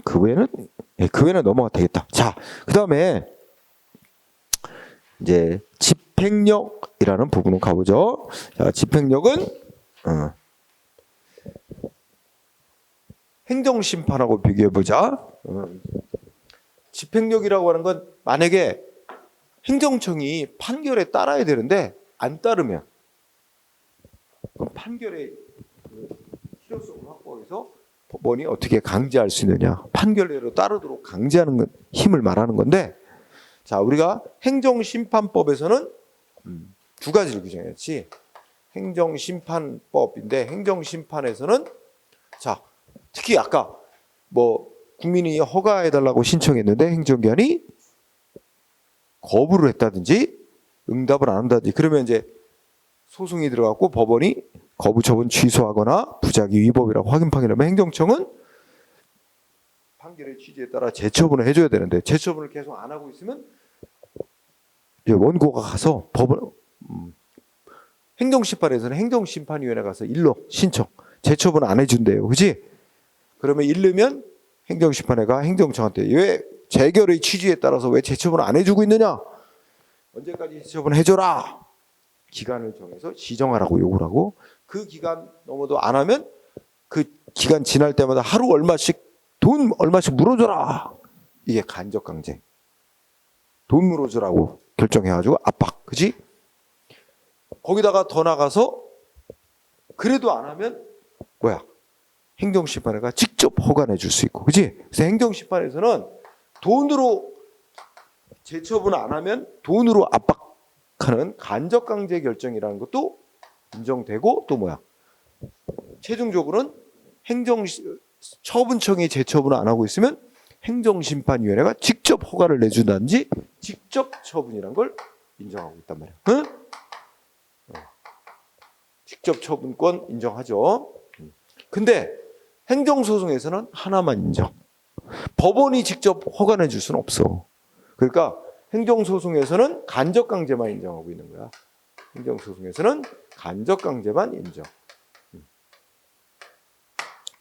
그 외에는 넘어가도 되겠다. 자, 그다음에 이제 집행력이라는 부분으로 가보죠. 자, 집행력은 행정심판하고 비교해보자. 집행력이라고 하는 건 만약에 행정청이 판결에 따라야 되는데 안 따르면 그럼 판결의 실효성을 확보해서 법원이 어떻게 강제할 수 있느냐. 판결대로 따르도록 강제하는 건 힘을 말하는 건데 자, 우리가 행정심판법에서는 두 가지를 규정했지. 행정심판법인데 행정심판에서는 자, 특히 아까 뭐 국민이 허가해달라고 신청했는데 행정기관이 거부를 했다든지 응답을 안 한다든지 그러면 이제 소송이 들어갔고 법원이 거부 처분 취소하거나 부작위 위법이라고 확인 판결하면 행정청은 판결의 취지에 따라 재처분을 해줘야 되는데 재처분을 계속 안 하고 있으면 이제 원고가 가서 법원 행정심판에서는 행정심판위원회 가서 일러 신청 재처분 안 해준대요, 그지? 그러면 일르면 행정심판회가 행정청한테 왜 재결의 취지에 따라서 왜 재처분 안 해주고 있느냐? 언제까지 재처분 해줘라. 기간을 정해서 시정하라고 요구를 하고 그 기간 넘어도 안 하면 그 기간 지날 때마다 하루 얼마씩 돈 얼마씩 물어줘라. 이게 간접강제. 돈 물어주라고 결정해가지고 압박, 그지? 거기다가 더 나가서 그래도 안 하면 뭐야? 행정심판회가 직접 허가해 줄 수 있고, 그지? 그래서 행정심판에서는 돈으로 재처분 안 하면 돈으로 압박하는 간접강제 결정이라는 것도 인정되고 또 뭐야? 최종적으로는 처분청이 재처분을 안 하고 있으면 행정심판위원회가 직접 허가를 내준다든지 직접 처분이라는 걸 인정하고 있단 말이야. 응? 직접 처분권 인정하죠. 근데 행정소송에서는 하나만 인정. 법원이 직접 허가해 줄 수는 없어. 그러니까 행정소송에서는 간접강제만 인정하고 있는 거야. 행정소송에서는 간접강제만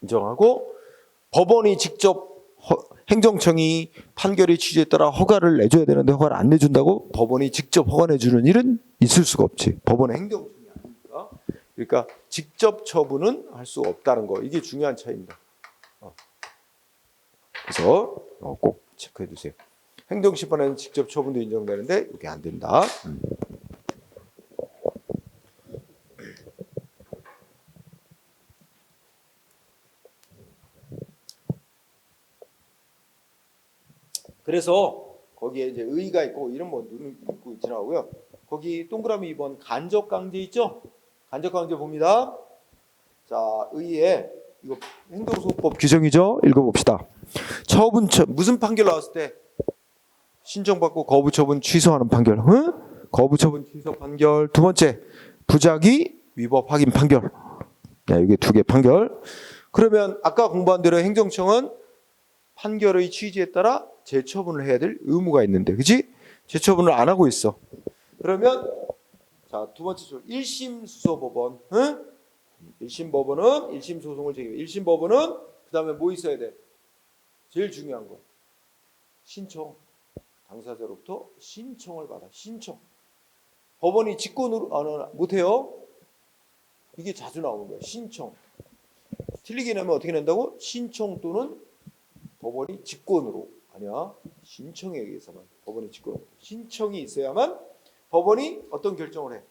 인정하고 법원이 직접 행정청이 판결의 취지에 따라 허가를 내줘야 되는데 허가를 안 내준다고 법원이 직접 허가 내주는 일은 있을 수가 없지. 법원은 행정청이 아니니까. 그러니까 직접 처분은 할 수 없다는 거. 이게 중요한 차이입니다. 그래서 꼭 체크해 두세요. 행정심판에는 직접 처분도 인정되는데 이게 안 된다. 그래서 거기에 이제 의의가 있고 이런 뭐 눈을 읽고 지나가고요. 거기 동그라미 2번 간접강제 있죠? 간접강제 봅니다. 자, 의의에 이거 행정소송법 규정이죠? 읽어봅시다. 무슨 판결 나왔을 때 신청받고 거부처분 취소하는 판결. 응? 거부처분 취소 판결. 두 번째 부작위 위법 확인 판결. 네, 이게 두 개 판결. 그러면 아까 공부한 대로 행정청은 판결의 취지에 따라 재처분을 해야 될 의무가 있는데, 그지? 재처분을 안 하고 있어. 그러면 자, 두 번째 줄 1심 수소법원. 응? 1심 법원은 1심 소송을 제기해. 1심 법원은 그다음에 뭐 있어야 돼? 제일 중요한 거. 신청. 당사자로부터 신청을 받아. 신청. 법원이 직권으로 못 해요. 이게 자주 나오는 거야. 신청. 틀리게 내면 어떻게 낸다고? 신청 또는 법원이 직권으로. 아니야. 신청에 의해서만. 법원이 직권으로. 신청이 있어야만 법원이 어떤 결정을 해.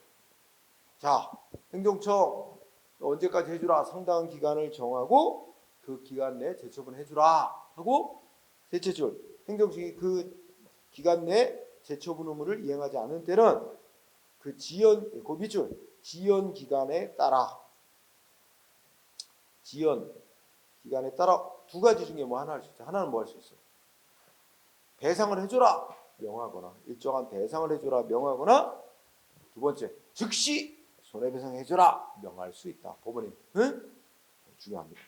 자, 행정청 언제까지 해주라. 상당한 기간을 정하고 그 기간 내에 재처분 해주라 하고 셋째 줄 행정청이 그 기간 내에 재처분 의무를 이행하지 않은 때는 그 그 밑줄 지연 기간에 따라 두 가지 중에 뭐 하나 할 수 있어. 하나는 뭐 할 수 있어. 배상을 해줘라 명하거나 일정한 배상을 해줘라 명하거나 두 번째 즉시 손해배상 해줘라 명할 수 있다. 법원이. 응? 중요합니다.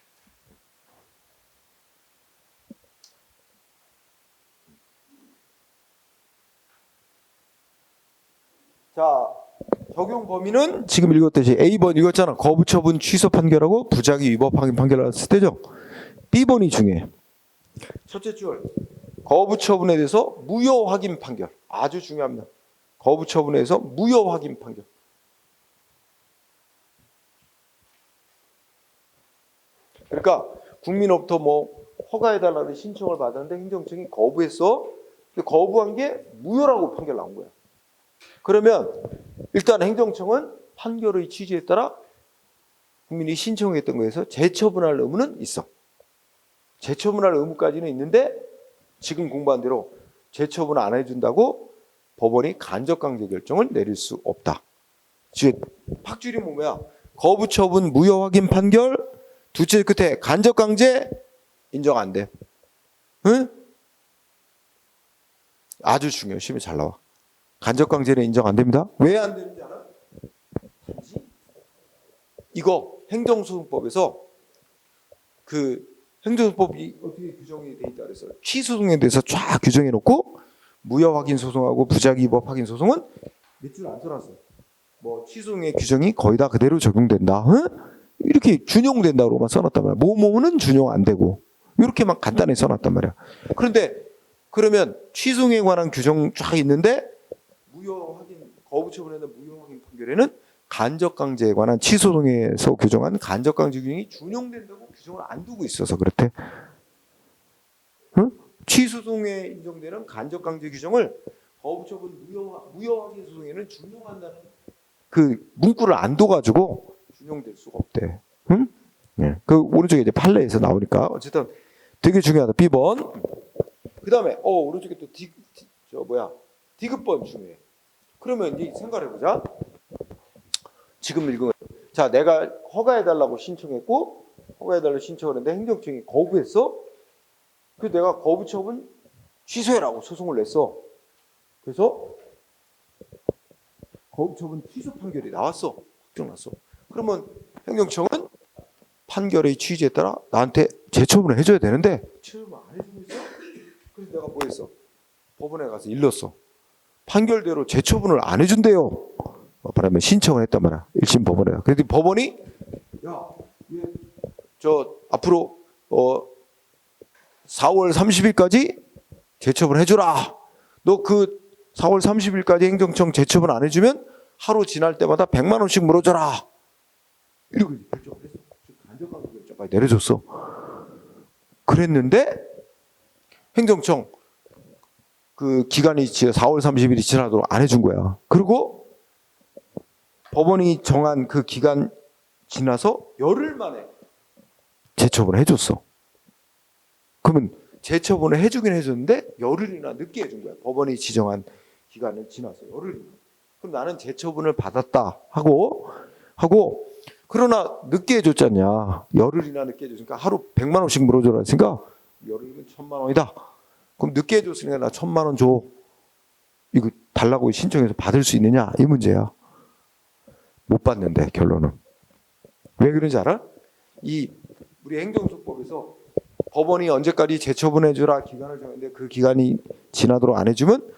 자, 적용 범위는 지금 읽었듯이 A번 읽었잖아. 거부처분 취소 판결하고 부작위 위법 확인 판결 나왔을 때죠. B번이 중요해. 첫째 줄 거부처분에 대해서 무효 확인 판결. 아주 중요합니다. 거부처분에 대해서 무효 확인 판결. 그러니까 국민으로부터 뭐 허가해달라는 신청을 받았는데 행정청이 거부했어. 근데 거부한 게 무효라고 판결 나온 거야. 그러면 일단 행정청은 판결의 취지에 따라 국민이 신청했던 거에서 재처분할 의무는 있어. 재처분할 의무까지는 있는데 지금 공부한 대로 재처분 안 해준다고 법원이 간접강제 결정을 내릴 수 없다. 즉 팍줄이 뭐야? 거부처분 무효 확인 판결, 두 줄 끝에 간접강제 인정 안 돼. 응? 아주 중요해. 시험에 잘 나와. 간접강제는 인정 안 됩니다. 왜 안 되는지 알아? 단지 이거 행정소송법에서 그 행정소송법이 어떻게 규정이 돼 있다 그래서 취소송에 대해서 쫙 규정해 놓고 무효확인 소송하고 부작위법 확인 소송은 몇 줄 안 써놨어. 뭐 취소송의 규정이 거의 다 그대로 적용된다. 응? 이렇게 준용된다고만 써놨단 말이야. 뭐뭐는 준용 안 되고 이렇게만 간단히 써놨단 말이야. 그런데 그러면 취소에 관한 규정 쫙 있는데 무효확인 거부 처분에는 무효확인 판결에는 간접강제에 관한 취소송에서 규정한 간접강제 규정이 준용된다고 규정을 안 두고 있어서 그렇대. 응? 취소송에 인정되는 간접강제 규정을 거부처분 무효확인 소송에는 준용한다는 그 문구를 안 둬가지고 준용될 수가 없대. 응? 네. 그 오른쪽에 이제 판례에서 나오니까 어쨌든 되게 중요하다. B번. 그 다음에 오른쪽에 또 디귿번 중요해. 그러면 이제 생각해보자. 지금 읽은 거. 자, 내가 허가해달라고 신청했고 허가해달라고 신청을 했는데 행정청이 거부했어. 그래서 내가 거부처분 취소해라고 소송을 냈어. 그래서 거부처분 취소 판결이 나왔어. 확정났어. 그러면 행정청은 판결의 취지에 따라 나한테 재처분을 해줘야 되는데 재처분 안 해주고 있어. 그래서 내가 뭐 했어? 법원에 가서 일렀어. 판결대로 재처분을 안 해준대요. 말하면 신청을 했단 말이야. 1심 법원에. 그래서 법원이 저 앞으로 4월 30일까지 재처분 해줘라. 너 그 4월 30일까지 행정청 재처분 안 해주면 하루 지날 때마다 100만 원씩 물어줘라. 이렇게 결정을 했어. 간접강제 결정까지 내려줬어. 그랬는데 행정청 그 기간이 4월 30일이 지나도록 안 해준 거야. 그리고 법원이 정한 그 기간 지나서 열흘 만에 재처분을 해줬어. 그러면 재처분을 해주긴 해줬는데 열흘이나 늦게 해준 거야. 법원이 지정한 기간을 지나서 열흘이나. 그럼 나는 재처분을 받았다 하고 그러나 늦게 해줬잖냐. 열흘이나 늦게 해줬으니까 하루 100만 원씩 물어줘라 했으니까 열흘이면 1000만 원이다. 그럼 늦게 해줬으니까 나 1000만 원 줘. 이거 달라고 신청해서 받을 수 있느냐 이 문제야. 못 받는데 결론은. 왜 그런지 알아? 우리 행정소송법에서 법원이 언제까지 재처분해주라 기간을 정했는데 그 기간이 지나도록 안 해주면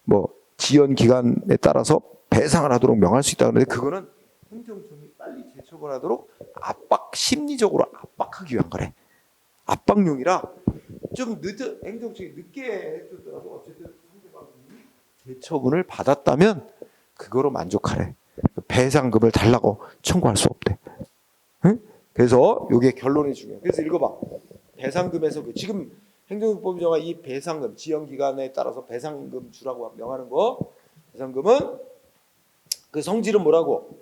뭐 지연 기간에 따라서 배상을 하도록 명할 수 있다 그러는데 그거는 행정청이 빨리 재처분하도록 심리적으로 압박하기 위한 거래. 압박용이라 좀 행정청이 늦게 해줬더라도 어쨌든 상대방이 재처분을 받았다면 그거로 만족하래. 배상금을 달라고 청구할 수 없대. 응? 그래서 이게 결론이 중요해. 그래서 읽어봐. 배상금에서 지금 행정법이 정한 이 배상금 지연 기간에 따라서 배상금 주라고 명하는 거. 배상금은 그 성질은 뭐라고?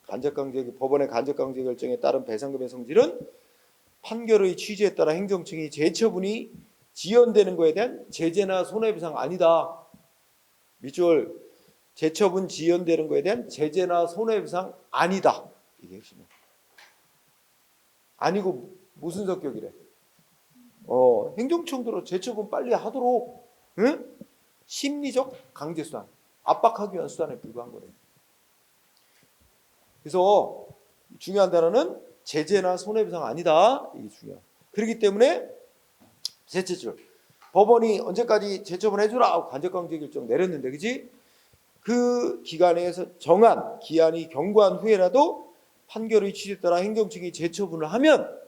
법원의 간접강제 결정에 따른 배상금의 성질은 판결의 취지에 따라 행정청이 재처분이 지연되는 거에 대한 제재나 손해배상 아니다. 밑줄 재처분 지연되는 거에 대한 제재나 손해배상 아니다. 이게 핵심이야. 아니고 무슨 성격이래? 행정청대로 재처분 빨리 하도록 심리적 강제 수단, 압박하기 위한 수단에 불과한 거래. 그래서 중요한 단어는 제재나 손해배상 아니다. 이게 중요해. 그렇기 때문에 셋째 줄 법원이 언제까지 재처분 해주라 하고 간접강제 결정 내렸는데 그지? 그 기간에서 정한 기한이 경과한 후에라도 판결의 취지에 따라 행정청이 재처분을 하면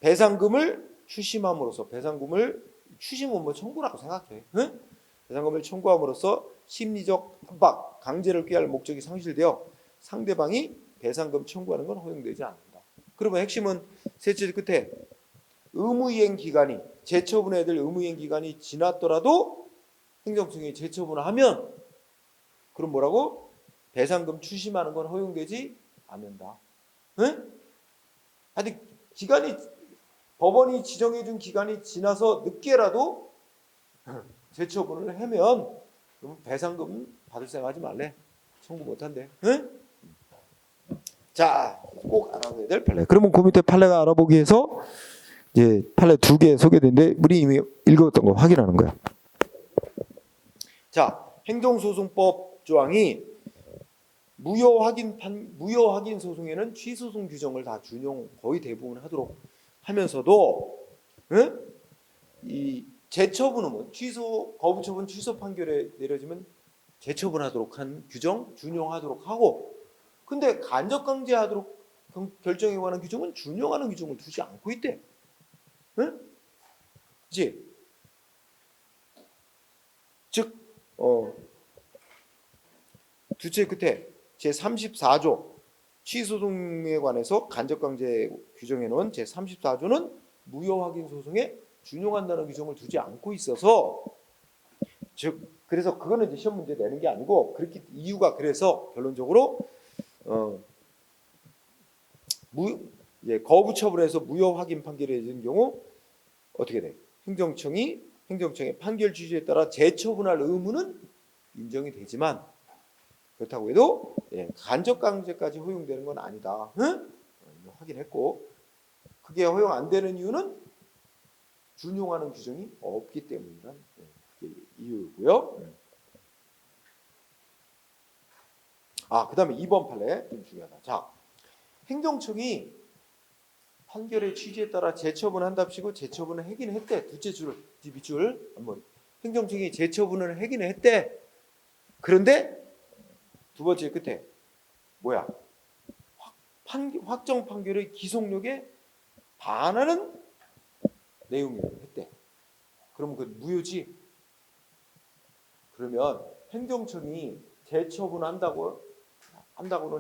배상금을 추심함으로써 배상금을 추심은 뭐 청구라고 생각해. 응? 배상금을 청구함으로써 심리적 압박, 강제를 꾀할 목적이 상실되어 상대방이 배상금 청구하는 건 허용되지 않는다. 그러면 핵심은 셋째 끝에 의무이행 기간이 재처분해야 될 의무이행 기간이 지났더라도 행정청이 재처분을 하면 그럼 뭐라고? 배상금 추심하는 건 허용되지 않는다. 응? 하여튼 법원이 지정해준 기간이 지나서 늦게라도 재처분을 하면 그럼 배상금 받을 생각하지 말래. 청구 못한대. 응? 자, 꼭 알아둬야 될 판례. 그러면 그 밑에 판례가 알아보기 위해서 이제 판례 2개 소개되는데 우리 이미 읽었던 거 확인하는 거야. 자, 행정소송법 조항이 무효 확인 소송에는 취소송 규정을 다 준용 거의 대부분 하도록 하면서도 이 재처분 취소 거부 처분 취소 판결에 내려지면 재처분하도록 한 규정 준용하도록 하고, 근데 간접 강제하도록 결정에 관한 규정은 준용하는 규정을 두지 않고 있대. 응? 그치? 즉, 두째 끝에 제34조 취소송에 관해서 간접 강제 규정해 놓은 제34조는 무효 확인 소송에 준용한다는 규정을 두지 않고 있어서, 즉 그래서 그거는 이제 시험 문제 내는 게 아니고, 그렇게 이유가 그래서 결론적으로 거부 처분에서 무효 확인 판결이 내린 경우 어떻게 돼? 행정청의 판결 취지에 따라 재처분할 의무는 인정이 되지만, 그렇다고 해도 간접 강제까지 허용되는 건 아니다. 확인했고, 그게 허용 안 되는 이유는 준용하는 규정이 없기 때문이란 이유고요. 그다음에 2번 판례 좀 중요하다. 자, 행정청이 판결의 취지에 따라 재처분한답시고 재처분을 하긴 했대. 두째 줄, 밑줄 한번. 행정청이 재처분을 하긴 했대. 그런데 두 번째 끝에 뭐야? 확정 판결의 기속력에 반하는 내용이라고 했대. 그러면 그 무효지? 그러면 행정청이 재처분한다고는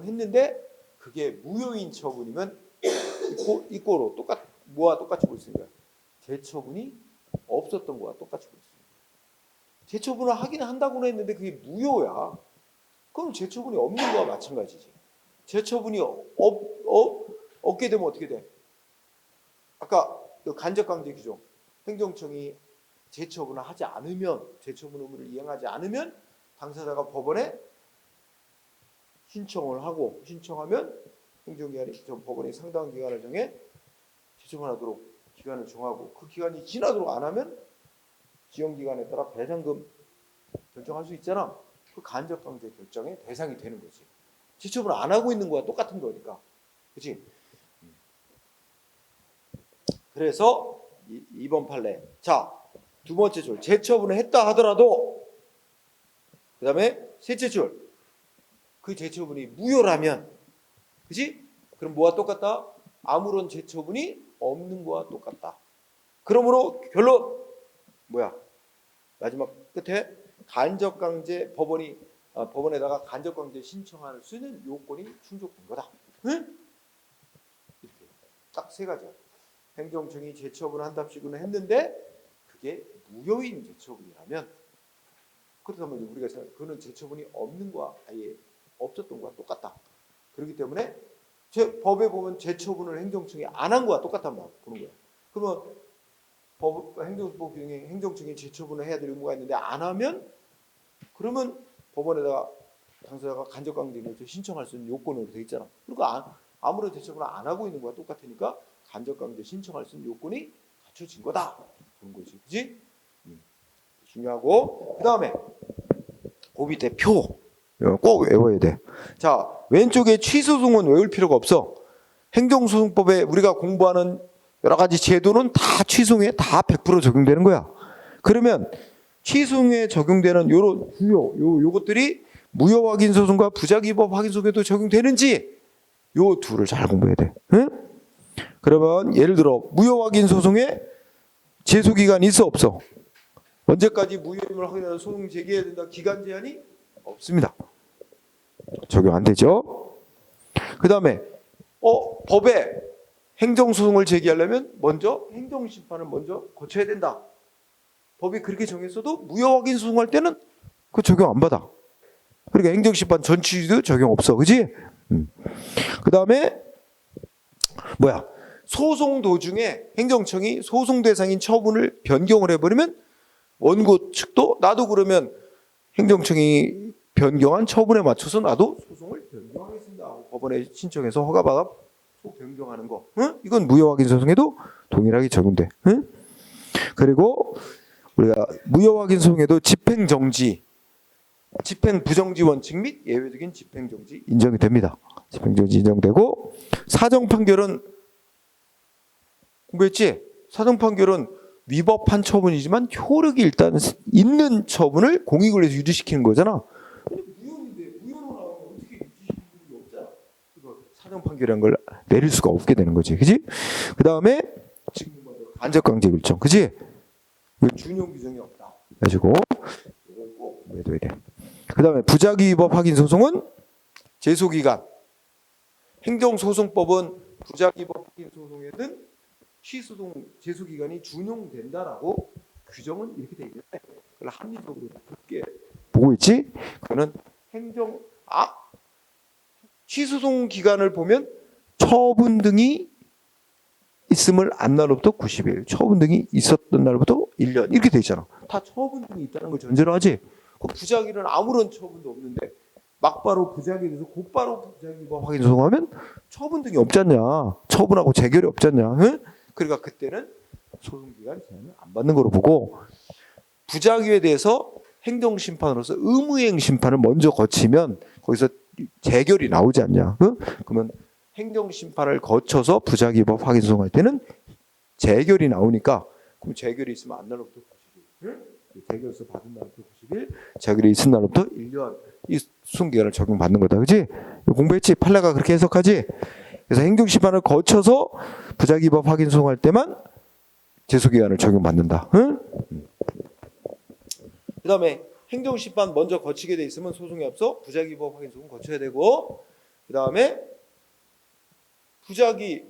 했는데 그게 무효인 처분이면 이꼬로 뭐와 똑같이 볼 수 있는 거야? 재처분이 없었던 거와 똑같이 볼 수 있는 거야. 재처분을 하긴 한다고는 했는데 그게 무효야. 그럼 재처분이 없는 거와 마찬가지지. 재처분이 없게 되면 어떻게 돼? 아까 그 간접강제 규정, 행정청이 재처분을 하지 않으면, 재처분 의무를 이행하지 않으면 당사자가 법원에 신청하면 행정기관이 법원이 상당한 기간을 정해 재처분하도록 기간을 정하고, 그 기간이 지나도록 안 하면 지연기간에 따라 배상금 결정할 수 있잖아. 그 간접강제 결정의 대상이 되는 거지. 재처분 안 하고 있는 거와 똑같은 거니까. 그렇지? 그래서 2번 판례. 자, 두 번째 줄. 재처분을 했다 하더라도, 그 다음에 셋째 줄. 그 재처분이 무효라면, 그치? 그럼 뭐와 똑같다? 아무런 재처분이 없는 거와 똑같다. 그러므로 결론 뭐야? 마지막 끝에 간접강제 법원에다가 간접강제 신청할 수 있는 요건이 충족된 거다. 응? 이렇게 딱 세 가지야. 행정청이 재처분한답시고는 했는데 그게 무효인 재처분이라면, 그렇다면 우리가 그는 재처분이 없는 거와 아예 없었던 거와 똑같다. 그렇기 때문에 법에 보면 재처분을 행정청이 안 한 거와 똑같단 말이야. 보는 거야. 그러면 행정법 규정에 행정청이 재처분을 해야 될 의무가 있는데 안 하면, 그러면 법원에다가 당사자가 간접강제를 신청할 수 있는 요건으로 돼 있잖아. 그러니까 아무런 재처분을 안 하고 있는 거와 똑같으니까 간접강제 신청할 수 있는 요건이 갖춰진 거다. 그런 거지, 그렇지? 중요하고, 그 다음에 그 밑에 표 꼭 외워야 돼. 자, 왼쪽에 취소송은 외울 필요가 없어. 행정소송법에 우리가 공부하는 여러 가지 제도는 다 취소에 다 100% 적용되는 거야. 그러면 취소에 적용되는 요런 요것들이 무효 확인 소송과 부작위법 확인 소송에도 적용되는지 요 둘을 잘 공부해야 돼. 응? 그러면 예를 들어 무효 확인 소송에 제소 기간이 있어 없어? 언제까지 무효임을 확인해서 소송 제기해야 된다. 기간 제한이 없습니다. 적용 안 되죠. 그 다음에 법에 행정소송을 제기하려면 먼저 행정심판을 먼저 거쳐야 된다. 법이 그렇게 정했어도 무효 확인 소송할 때는 그 적용 안 받아. 그러니까 행정심판 전취도 적용 없어. 그지? 그 다음에 뭐야? 소송 도중에 행정청이 소송 대상인 처분을 변경을 해버리면 원고 측도 나도 그러면 행정청이 변경한 처분에 맞춰서 나도 소송을 변경하겠습니다 하고 법원에 신청해서 허가받아 소 변경하는 거, 응? 이건 무효 확인 소송에도 동일하게 적용돼. 응? 그리고 우리가 무효 확인 소송에도 집행 정지, 집행 부정지 원칙 및 예외적인 집행 정지 인정이 됩니다. 집행 정지 인정되고, 사정 판결은 공부했지? 사정 판결은 위법한 처분이지만 효력이 일단 있는 처분을 공익을 해서 유지시키는 거잖아. 근데 무효인데 무효로 나오면 어떻게 유지시킬 수 없잖아. 그래서 사정 판결이란 걸 내릴 수가 없게 되는 거지, 그지? 그 다음에 지금 간접강제 결정, 그지? 준용 규정이 없다. 가지고 이걸 꼭 외워둬야 돼. 그 다음에 부작위 위법 확인 소송은 제소기간, 행정소송법은 부작위 위법 확인 소송에는 시소송 제소기간이 준용된다라고 규정은 이렇게 돼 있는데 그걸 합리적으로 굳게 보고 있지. 그거는 시소송 기간을 보면 처분 등이 있음을 안 날로부터 90일, 처분 등이 있었던 날부터 1년 이렇게 돼 있잖아. 다 처분 등이 있다는 걸 전제로 하지. 그 부작위는 아무런 처분도 없는데 막바로 부작위에 대해서 곧바로 부작위 위법 확인 소송하면 처분 등이 없잖냐. 처분하고 재결이 없잖냐. 응? 그러니까 그때는 소송기간 제한을 안 받는 거로 보고, 부작위에 대해서 행정심판으로서 의무이행 심판을 먼저 거치면 거기서 재결이 나오지 않냐. 응? 그러면 행정심판을 거쳐서 부작위 위법 확인 소송할 때는 재결이 나오니까, 그럼 재결이 있으면 안 날로부터 90일, 응? 재결서 받은 날부터 90일, 재결이 있은 날부터 1년 이 소송기간을 적용받는 거다. 그지? 공부했지? 판례가 그렇게 해석하지? 그래서 행정심판을 거쳐서 부작위 위법 확인 소송할 때만 제소기간을 적용받는다. 응? 그 다음에 행정심판 먼저 거치게 돼 있으면 소송에 앞서 부작위 위법 확인 소송 거쳐야 되고, 그 다음에 부작위,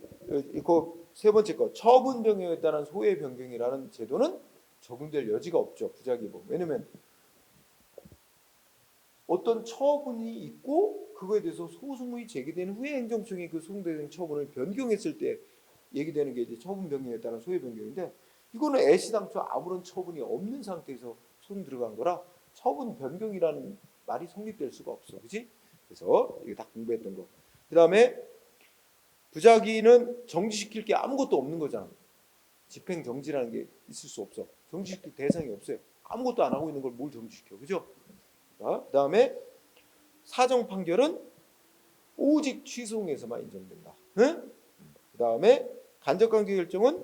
세 번째 거, 처분 변경에 따른 소외 변경이라는 제도는 적용될 여지가 없죠. 부작위 위법. 왜냐면 어떤 처분이 있고 그거에 대해서 소송이 제기된 후에 행정청이 그 소송된 처분을 변경했을 때 얘기되는 게 이제 처분 변경에 따른 소외 변경인데, 이거는 애시당초 아무런 처분이 없는 상태에서 소송 들어간 거라 처분 변경이라는 말이 성립될 수가 없어. 그렇지? 그래서 이게 다 공부했던 거. 그다음에 부작위는 정지시킬 게 아무것도 없는 거잖아. 집행 정지라는 게 있을 수 없어. 정지시킬 대상이 없어요. 아무것도 안 하고 있는 걸 뭘 정지시켜. 그죠? 그다음에 사정 판결은 오직 취소에서만 인정된다. 응? 그다음에 간접관계 결정은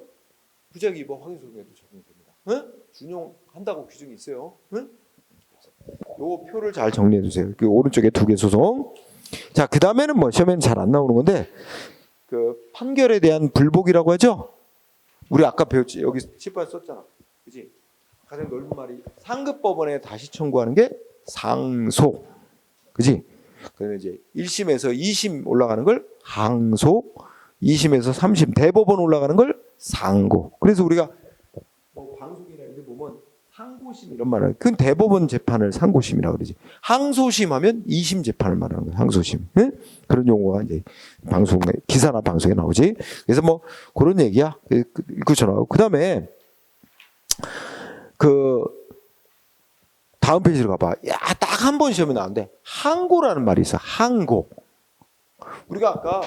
부작위 위법 확인 소송에도 적용됩니다. 응? 준용한다고 규정이 있어요. 응? 요 표를 잘 정리해 주세요. 그 오른쪽에 2개 소송. 자, 그다음에는 뭐 시험에는 잘 안 나오는 건데, 그 판결에 대한 불복이라고 하죠. 우리 아까 배웠지. 여기 10번 썼잖아. 그지? 가장 넓은 말이 상급법원에 다시 청구하는 게 상소. 그지? 그러면 이제 1심에서 2심 올라가는 걸 항소, 2심에서 3심 대법원 올라가는 걸 상고. 그래서 우리가 뭐 방송이나 이런 데 보면 상고심 이런 말을, 그건 대법원 재판을 상고심이라고 그러지. 항소심 하면 2심 재판을 말하는 거야. 항소심. 응? 그런 용어가 이제 방송에, 기사나 방송에 나오지. 그래서 뭐 그런 얘기야. 그렇잖아. 그다음에 다음 페이지로 가봐. 야, 딱 한 번 시험에 나왔는데 항고라는 말이 있어. 항고. 우리가 아까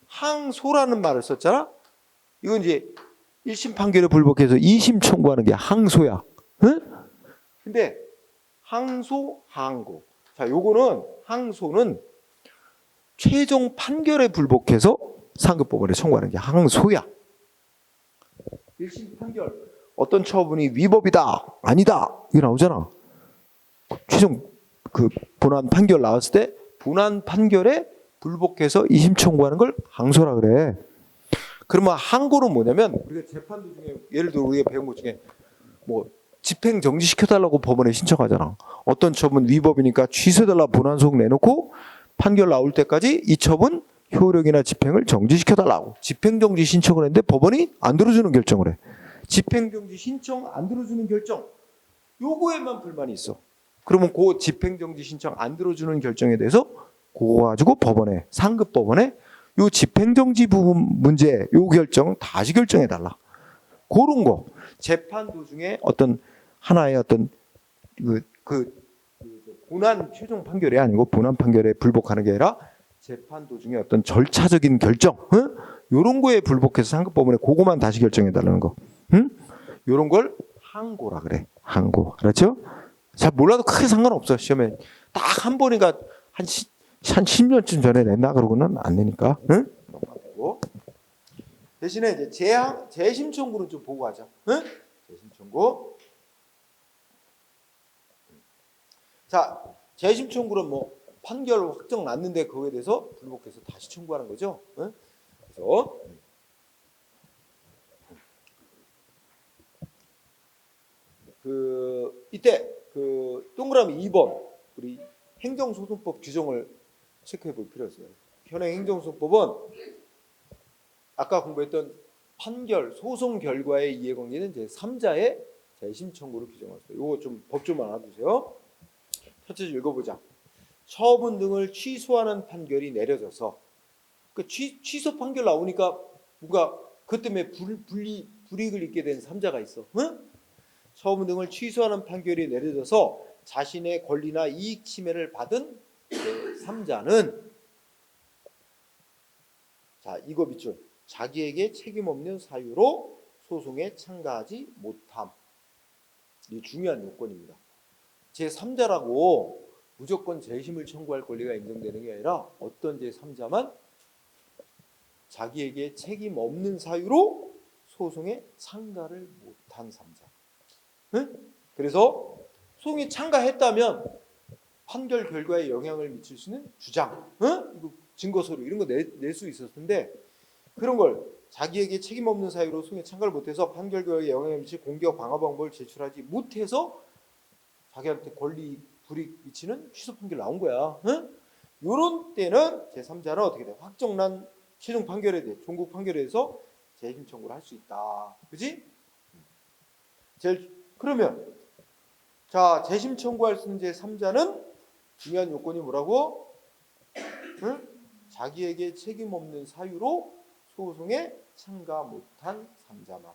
항소라는 말을 썼잖아. 이건 이제 1심 판결에 불복해서 2심 청구하는 게 항소야. 응? 근데 항소, 항고. 자, 요거는 항소는 최종 판결에 불복해서 상급법원에 청구하는 게 항소야. 1심 판결 어떤 처분이 위법이다, 아니다 이게 나오잖아. 최종 그 본안 판결 나왔을 때 본안 판결에 불복해서 2심 청구하는 걸 항소라 그래. 그러면 항고는 뭐냐면, 우리가 재판도 중에 예를 들어 우리가 배운 것 중에 뭐 집행 정지시켜달라고 법원에 신청하잖아. 어떤 처분 위법이니까 취소해달라 본안 소송 내놓고 판결 나올 때까지 이 처분 효력이나 집행을 정지시켜달라고 집행정지 신청을 했는데 법원이 안 들어주는 결정을 해. 집행정지 신청 안 들어주는 결정, 요거에만 불만이 있어. 그러면 그 집행정지 신청 안 들어주는 결정에 대해서 그거 가지고 법원에, 상급법원에 요 집행정지 부분 문제 요 결정 다시 결정해달라. 그런 거. 재판 도중에 어떤 하나의 어떤 본안 최종 판결이 아니고 본안 판결에 불복하는 게 아니라 재판 도중에 어떤 절차적인 결정, 요런 거에 불복해서 상급법원에 그거만 다시 결정해 달라는 거, 요런 걸 항고라 그래. 항고. 그렇죠? 잘 몰라도 크게 상관없어. 시험에 딱 한 번이니까 한 10년쯤 전에 냈나 그러고는 안 내니까. 응? 넘어가고. 대신에 이제 재심 청구는 좀 보고 하자. 응? 재심 청구. 자, 재심 청구는 뭐 판결 확정 났는데 그거에 대해서 불복해서 다시 청구하는 거죠. 응? 그래서 이때 동그라미 2번 우리 행정소송법 규정을 체크해 볼 필요가 있어요. 현행 행정소송법은 아까 공부했던 판결, 소송 결과의 이해관계는 제3자의 재심 청구를 규정했어요. 이거 좀 법 좀 알아두세요. 첫째 읽어보자. 처분 등을 취소하는 판결이 내려져서 그 취소 판결 나오니까 뭔가 그것 때문에 불이익을 입게 된 3자가 있어. 응? 처분 등을 취소하는 판결이 내려져서 자신의 권리나 이익 침해를 받은 제3자는 자, 이거 밑줄. 자기에게 책임 없는 사유로 소송에 참가하지 못함. 이게 중요한 요건입니다. 제3자라고 무조건 재심을 청구할 권리가 인정되는 게 아니라 어떤 제3자만 자기에게 책임 없는 사유로 소송에 참가를 못한 3자. 응? 그래서 소송에 참가했다면 판결 결과에 영향을 미칠 수 있는 주장, 이거 증거 서류 이런 거 낼 수 있었을 텐데 그런 걸 자기에게 책임 없는 사유로 소송에 참가를 못해서 판결 결과에 영향을 미칠 공격 방어 방법을 제출하지 못해서 자기한테 권리 불이익 미치는 취소 판결 나온 거야. 이런 때는 제3자는 어떻게 돼? 확정난 최종 판결에 대해 종국 판결에 대해서 재심 청구를 할 수 있다. 그지? 그러면 자 재심 청구할 수 있는 제3자는 중요한 요건이 뭐라고? 자기에게 책임 없는 사유로 소송에 참가 못한 3자만.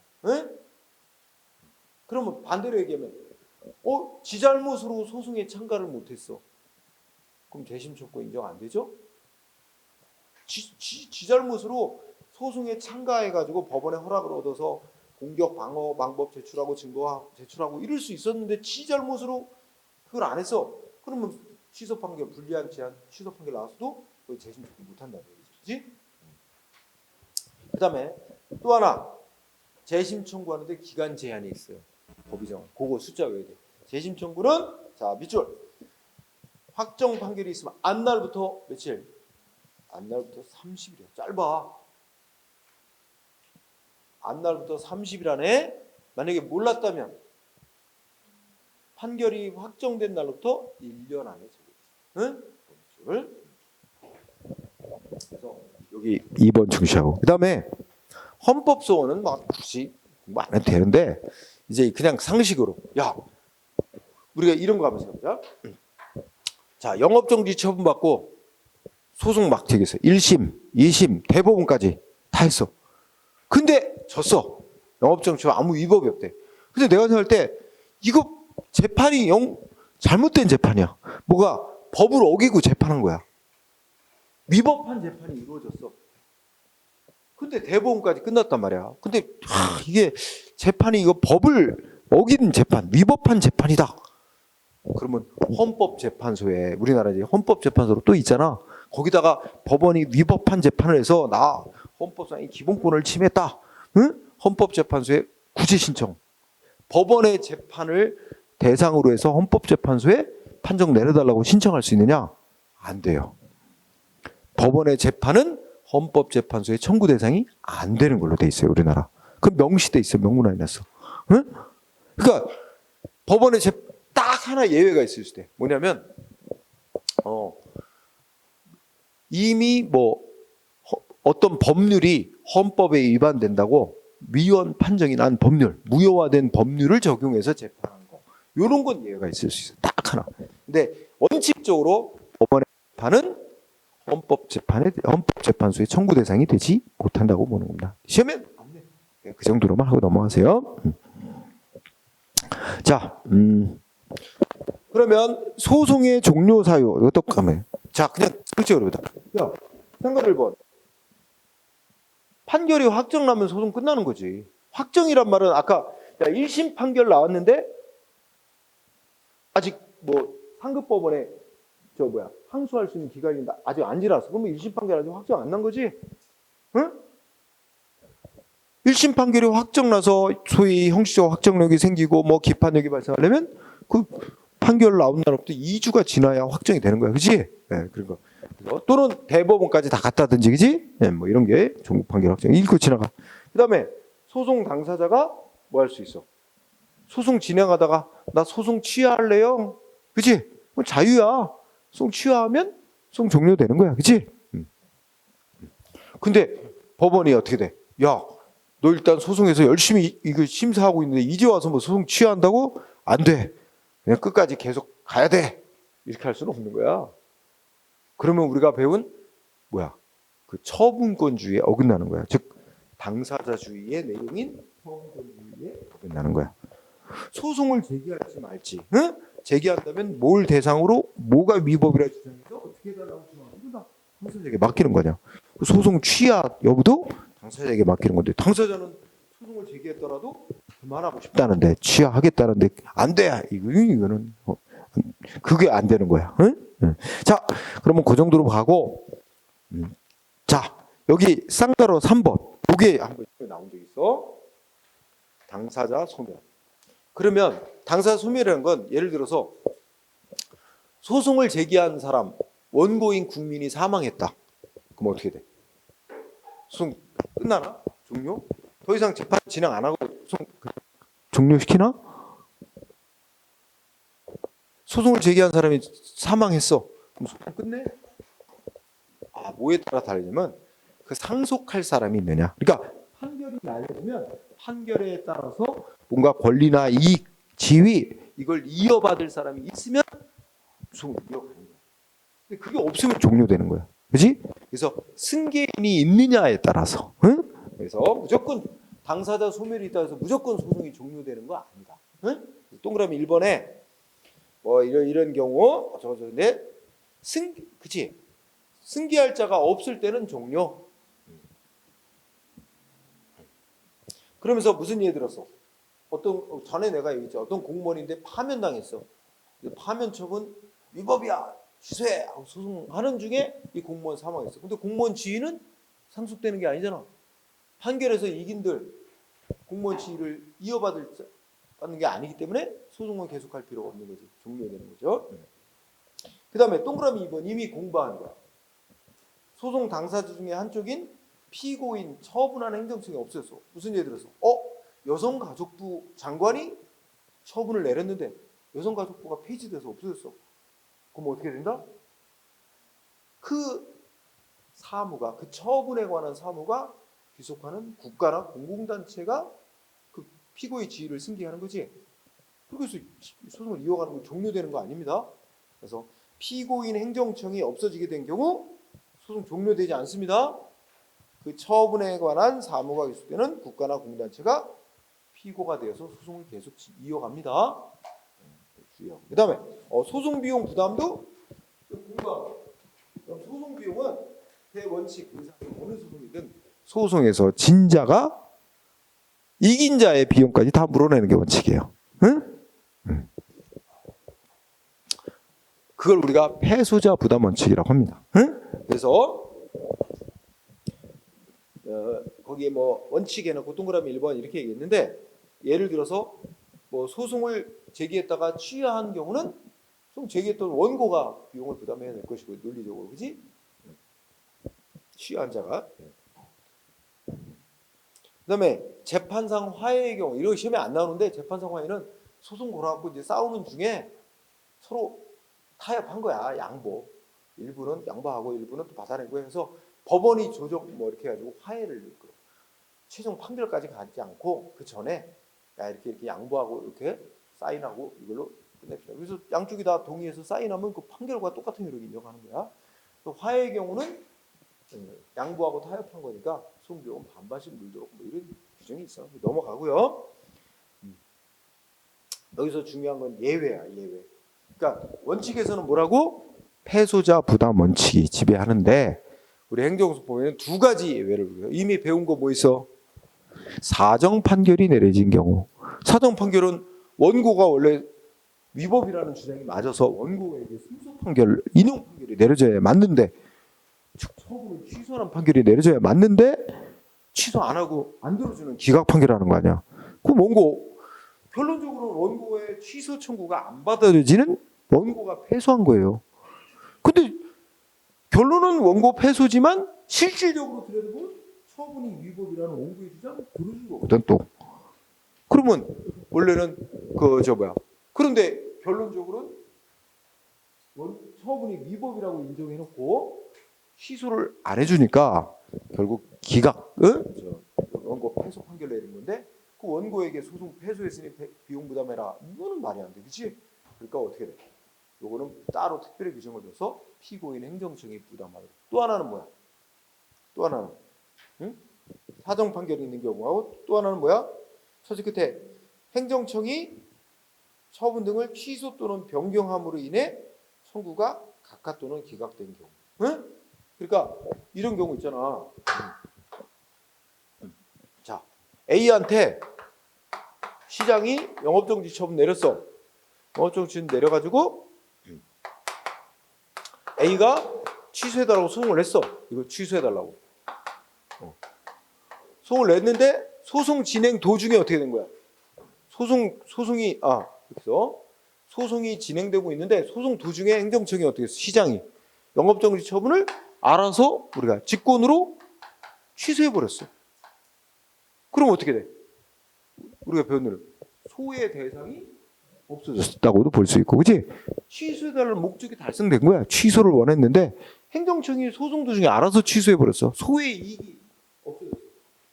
그러면 반대로 얘기하면 지 잘못으로 소송에 참가를 못했어. 그럼 재심 청구 인정 안 되죠? 지 잘못으로 소송에 참가해가지고 법원의 허락을 얻어서 공격 방어 방법 제출하고 증거 제출하고 이럴 수 있었는데 지 잘못으로 그걸 안 했어. 그러면 취소 판결 불리한 제한 취소 판결 나왔어도 거의 재심 청구 못한다는 얘기죠. 그렇지? 그다음에 또 하나 재심 청구하는데 기간 제한이 있어요. 법이 정한. 그거 숫자 외워야 돼. 재심 청구는 자 밑줄 확정 판결이 있으면 안날부터 며칠? 안날부터 30일이야. 짧아. 안날부터 30일 안에 만약에 몰랐다면 판결이 확정된 날부터 1년 안에 응? 그래서 여기 2번 중시하고 그다음에 헌법소원은 막 굳이 공부 안 해도 되는데 이제 그냥 상식으로 야 우리가 이런 거 하면서 해보자. 자 영업정지 처분받고 소송 막 되겠어. 1심, 2심, 대법원까지 다 했어. 근데 졌어. 영업정지 아무 위법이 없대. 근데 내가 생각할 때 이거 재판이 잘못된 재판이야. 뭐가 법을 어기고 재판한 거야. 위법한 재판이 이루어졌어. 근데 대법원까지 끝났단 말이야. 근데 이게 재판이 이거 법을 어긴 재판, 위법한 재판이다. 그러면 헌법재판소에 우리나라 이제 헌법재판소로 또 있잖아. 거기다가 법원이 위법한 재판을 해서 나 헌법상의 기본권을 침해했다. 응? 헌법재판소에 구제 신청. 법원의 재판을 대상으로 해서 헌법재판소에 판정 내려달라고 신청할 수 있느냐? 안 돼요. 법원의 재판은 헌법재판소의 청구 대상이 안 되는 걸로 돼 있어요. 우리나라. 그 명시돼 있어요. 명문화에 났어. 응? 그러니까 법원의 딱 하나 예외가 있을 때 뭐냐면 이미 뭐 어떤 법률이 헌법에 위반된다고 위헌 판정이 난 법률, 무효화된 법률을 적용해서 재판하는 거. 이런 건 예외가 있을 수 있어요. 딱 하나. 근데 원칙적으로 법원의 재판은 헌법재판소의 청구 대상이 되지 못한다고 보는 겁니다. 시험에 안 돼. 그 정도로만 하고 넘어가세요. 자, 그러면 소송의 종료 사유 이것도 가면 자 그냥 설정으로 보다. 야, 상관 1번. 판결이 확정나면 소송 끝나는 거지. 확정이란 말은 아까 1심 판결 나왔는데 아직 뭐 상급법원에 항소할 수 있는 기간이 아직 안 지났어. 그러면 1심 판결 아직 확정 안 난 거지? 응? 1심 판결이 확정나서 소위 형식적 확정력이 생기고 뭐 기판력이 발생하려면 그 판결 나온 날부터 2주가 지나야 확정이 되는 거야. 그치? 네, 그런 거. 또는 대법원까지 다 갔다든지, 그치? 네, 뭐 이런 게 종국 판결 확정. 읽고 지나가. 그 다음에 소송 당사자가 뭐 할 수 있어? 소송 진행하다가 나 소송 취하할래요? 그치? 자유야. 소송 취하하면 소송 종료되는 거야. 그치? 근데 법원이 어떻게 돼? 야, 너 일단 소송에서 열심히 이거 심사하고 있는데 이제 와서 뭐 소송 취하한다고? 안 돼. 그냥 끝까지 계속 가야 돼. 이렇게 할 수는 없는 거야. 그러면 우리가 배운 그 처분권주의에 어긋나는 거야. 즉 당사자주의의 내용인 처분권주의에 어긋나는 거야. 소송을 제기할지 말지. 응? 제기한다면 뭘 대상으로 뭐가 위법이라 주장해서 어떻게 해달라고 주장하고 당사자에게 맡기는 거냐. 소송 취하 여부도 당사자에게 맡기는 건데 당사자는 소송을 제기했더라도 그만하고 싶다는데 취하하겠다는데 안 돼. 이거는 그게 안 되는 거야. 응? 자, 그러면 그 정도로 가고 자, 여기 쌍따로 3번. 이게 한번 나온 적 있어. 당사자 소멸. 그러면 당사자 소멸이라는 건 예를 들어서 소송을 제기한 사람, 원고인 국민이 사망했다. 그럼 어떻게 돼? 소송 끝나나? 종료? 더 이상 재판 진행 안 하고 소송 종료시키나? 소송을 제기한 사람이 사망했어. 그럼 소송 끝내? 뭐에 따라 다르냐면 그 상속할 사람이 있느냐. 그러니까 판결이 나려면 판결에 따라서 뭔가 권리나 이익, 지위 이걸 이어받을 사람이 있으면 소송을 이어가는 거야. 근데 그게 없으면 종료되는 거야. 그렇지? 그래서 승계인이 있느냐에 따라서. 응? 그래서 무조건 당사자 소멸이 있다 해서 무조건 소송이 종료되는 거 아니다. 응? 동그라미 1번에 뭐 이런 경우 저런데 그치? 승계할 자가 없을 때는 종료. 그러면서 무슨 예를 들었어? 전에 내가 얘기했죠. 어떤 공무원인데 파면당했어. 파면 처분 위법이야. 취소해 하고 소송하는 중에 이 공무원 사망했어. 근데 공무원 지위는 상속되는 게 아니잖아. 판결에서 이긴들 공무원 지위를 받는 게 아니기 때문에 소송은 계속할 필요가 없는 거지. 종료되는 거죠. 그 다음에 동그라미 2번 이미 공부한 거야. 소송 당사자 중에 한쪽인 피고인 처분하는 행정청이 없어졌어. 무슨 예를 들어서 여성가족부 장관이 처분을 내렸는데 여성가족부가 폐지돼서 없어졌어. 그럼 어떻게 된다? 그 사무가 그 처분에 관한 사무가 귀속하는 국가나 공공단체가 그 피고의 지위를 승계하는 거지. 그래서 소송을 이어가는 거 종료되는 거 아닙니다. 그래서 피고인 행정청이 없어지게 된 경우 소송 종료되지 않습니다. 그 처분에 관한 사무가 귀속되는 국가나 공단체가 피고가 되어서 소송을 계속 이어갑니다. 주의하고. 그 다음에 소송 비용 부담도 공부하고. 그럼 소송 비용은 대원칙 어느 소송이든 소송에서 진자가 이긴 자의 비용까지 다 물어내는 게 원칙이에요. 응? 그걸 우리가 패소자 부담 원칙이라고 합니다. 응? 그래서 거기에 뭐 원칙 해놓고 동그라미 1번 이렇게 얘기했는데 예를 들어서 뭐 소송을 제기했다가 취하한 경우는 소송 제기했던 원고가 비용을 부담해야 될 것이고 논리적으로 그지? 취한 자가. 그다음에 재판상 화해의 경우 이런 시험에 안 나오는데 재판상 화해는 소송 걸어갖고 이제 싸우는 중에 서로 타협한 거야. 양보. 일부는 양보하고 일부는 또 받아내고 해서 법원이 조정 뭐 이렇게 해가지고 화해를 이끌어. 최종 판결까지 가지 않고 그 전에 이렇게 양보하고 이렇게 사인하고 이걸로 끝냅시다. 그래서 양쪽이 다 동의해서 사인하면 그 판결과 똑같은 효력이 이어가는 거야. 또 화해의 경우는 양보하고 타협한 거니까 소송비용은 반반씩 물도록 뭐 이런 규정이 있어. 넘어가고요. 여기서 중요한 건 예외야, 예외. 그러니까 원칙에서는 뭐라고? 패소자 부담 원칙이 지배하는데 우리 행정소 보면 두 가지 예외를 우리가 이미 배운 거 뭐 있어? 사정 판결이 내려진 경우. 사정 판결은 원고가 원래 위법이라는 주장이 맞아서 원고에게 승소 판결, 인용 판결이 내려져야 맞는데, 즉 처분을 취소하는 판결이 내려져야 맞는데 취소 안 하고 안 들어주는 기각 판결하는 거 아니야. 그럼 원고 결론적으로 원고의 취소 청구가 안 받아들여지는 원고가 패소한 거예요. 근데 결론은 원고 패소지만 실질적으로 들여다보면 처분이 위법이라는 원고의 주장을 들어준 거거든 또. 그러면 원래는 그런데 결론적으로는 처분이 위법이라고 인정해놓고 취소를 안 해주니까 결국 기각, 원고 패소 판결 내린 건데 그 원고에게 소송 패소했으니 비용 부담해라. 이거는 말이 안 돼, 그렇지? 그러니까 어떻게 돼? 요거는 따로 특별히 규정을 둬서 피고인 행정청이 부담하도록. 또 하나는 뭐야? 또 하나는 사정 판결이 있는 경우하고 또 하나는 뭐야? 처지 끝에 행정청이 처분 등을 취소 또는 변경함으로 인해 청구가 각하 또는 기각된 경우. 그러니까 이런 경우 있잖아. 자, A한테 시장이 영업정지 처분 내렸어. 영업정지 내려가지고 A가 취소해달라고 소송을 냈어. 이걸 취소해달라고. 소송을 냈는데 소송 진행 도중에 어떻게 된 거야? 소송이 진행되고 있는데 소송 도중에 행정청이 어떻게 했어? 시장이 영업정지 처분을 알아서 우리가 직권으로 취소해버렸어. 그럼 어떻게 돼? 우리가 배운 대로 소의 대상이 없어졌다고도 볼 수 있고, 그렇지? 취소해달라는 목적이 달성된 거야. 취소를 원했는데 행정청이 소송 도중에 알아서 취소해버렸어. 소의 이익이 없어졌어.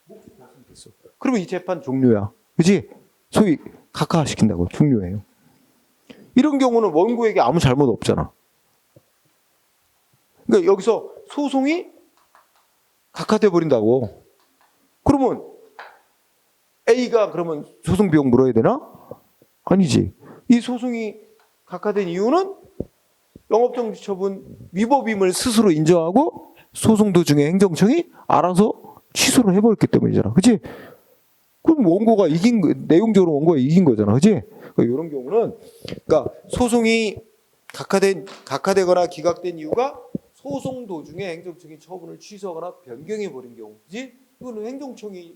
목적이 달성됐어. 그러면 이 재판 종료야. 그렇지? 소위 각하시킨다고 종료해요. 이런 경우는 원고에게 아무 잘못 없잖아. 그러니까 여기서 소송이 각하돼 버린다고. 그러면 A가 그러면 소송 비용 물어야 되나? 아니지. 이 소송이 각하된 이유는 영업정지 처분 위법임을 스스로 인정하고 소송 도중에 행정청이 알아서 취소를 해버렸기 때문이잖아. 그렇지? 그럼 원고가 내용적으로 원고가 이긴 거잖아. 그렇지? 그러니까 이런 경우는 그러니까 소송이 각하되거나 기각된 이유가 소송 도중에 행정청이 처분을 취소하거나 변경해 버린 경우. 그렇지? 이거는 행정청의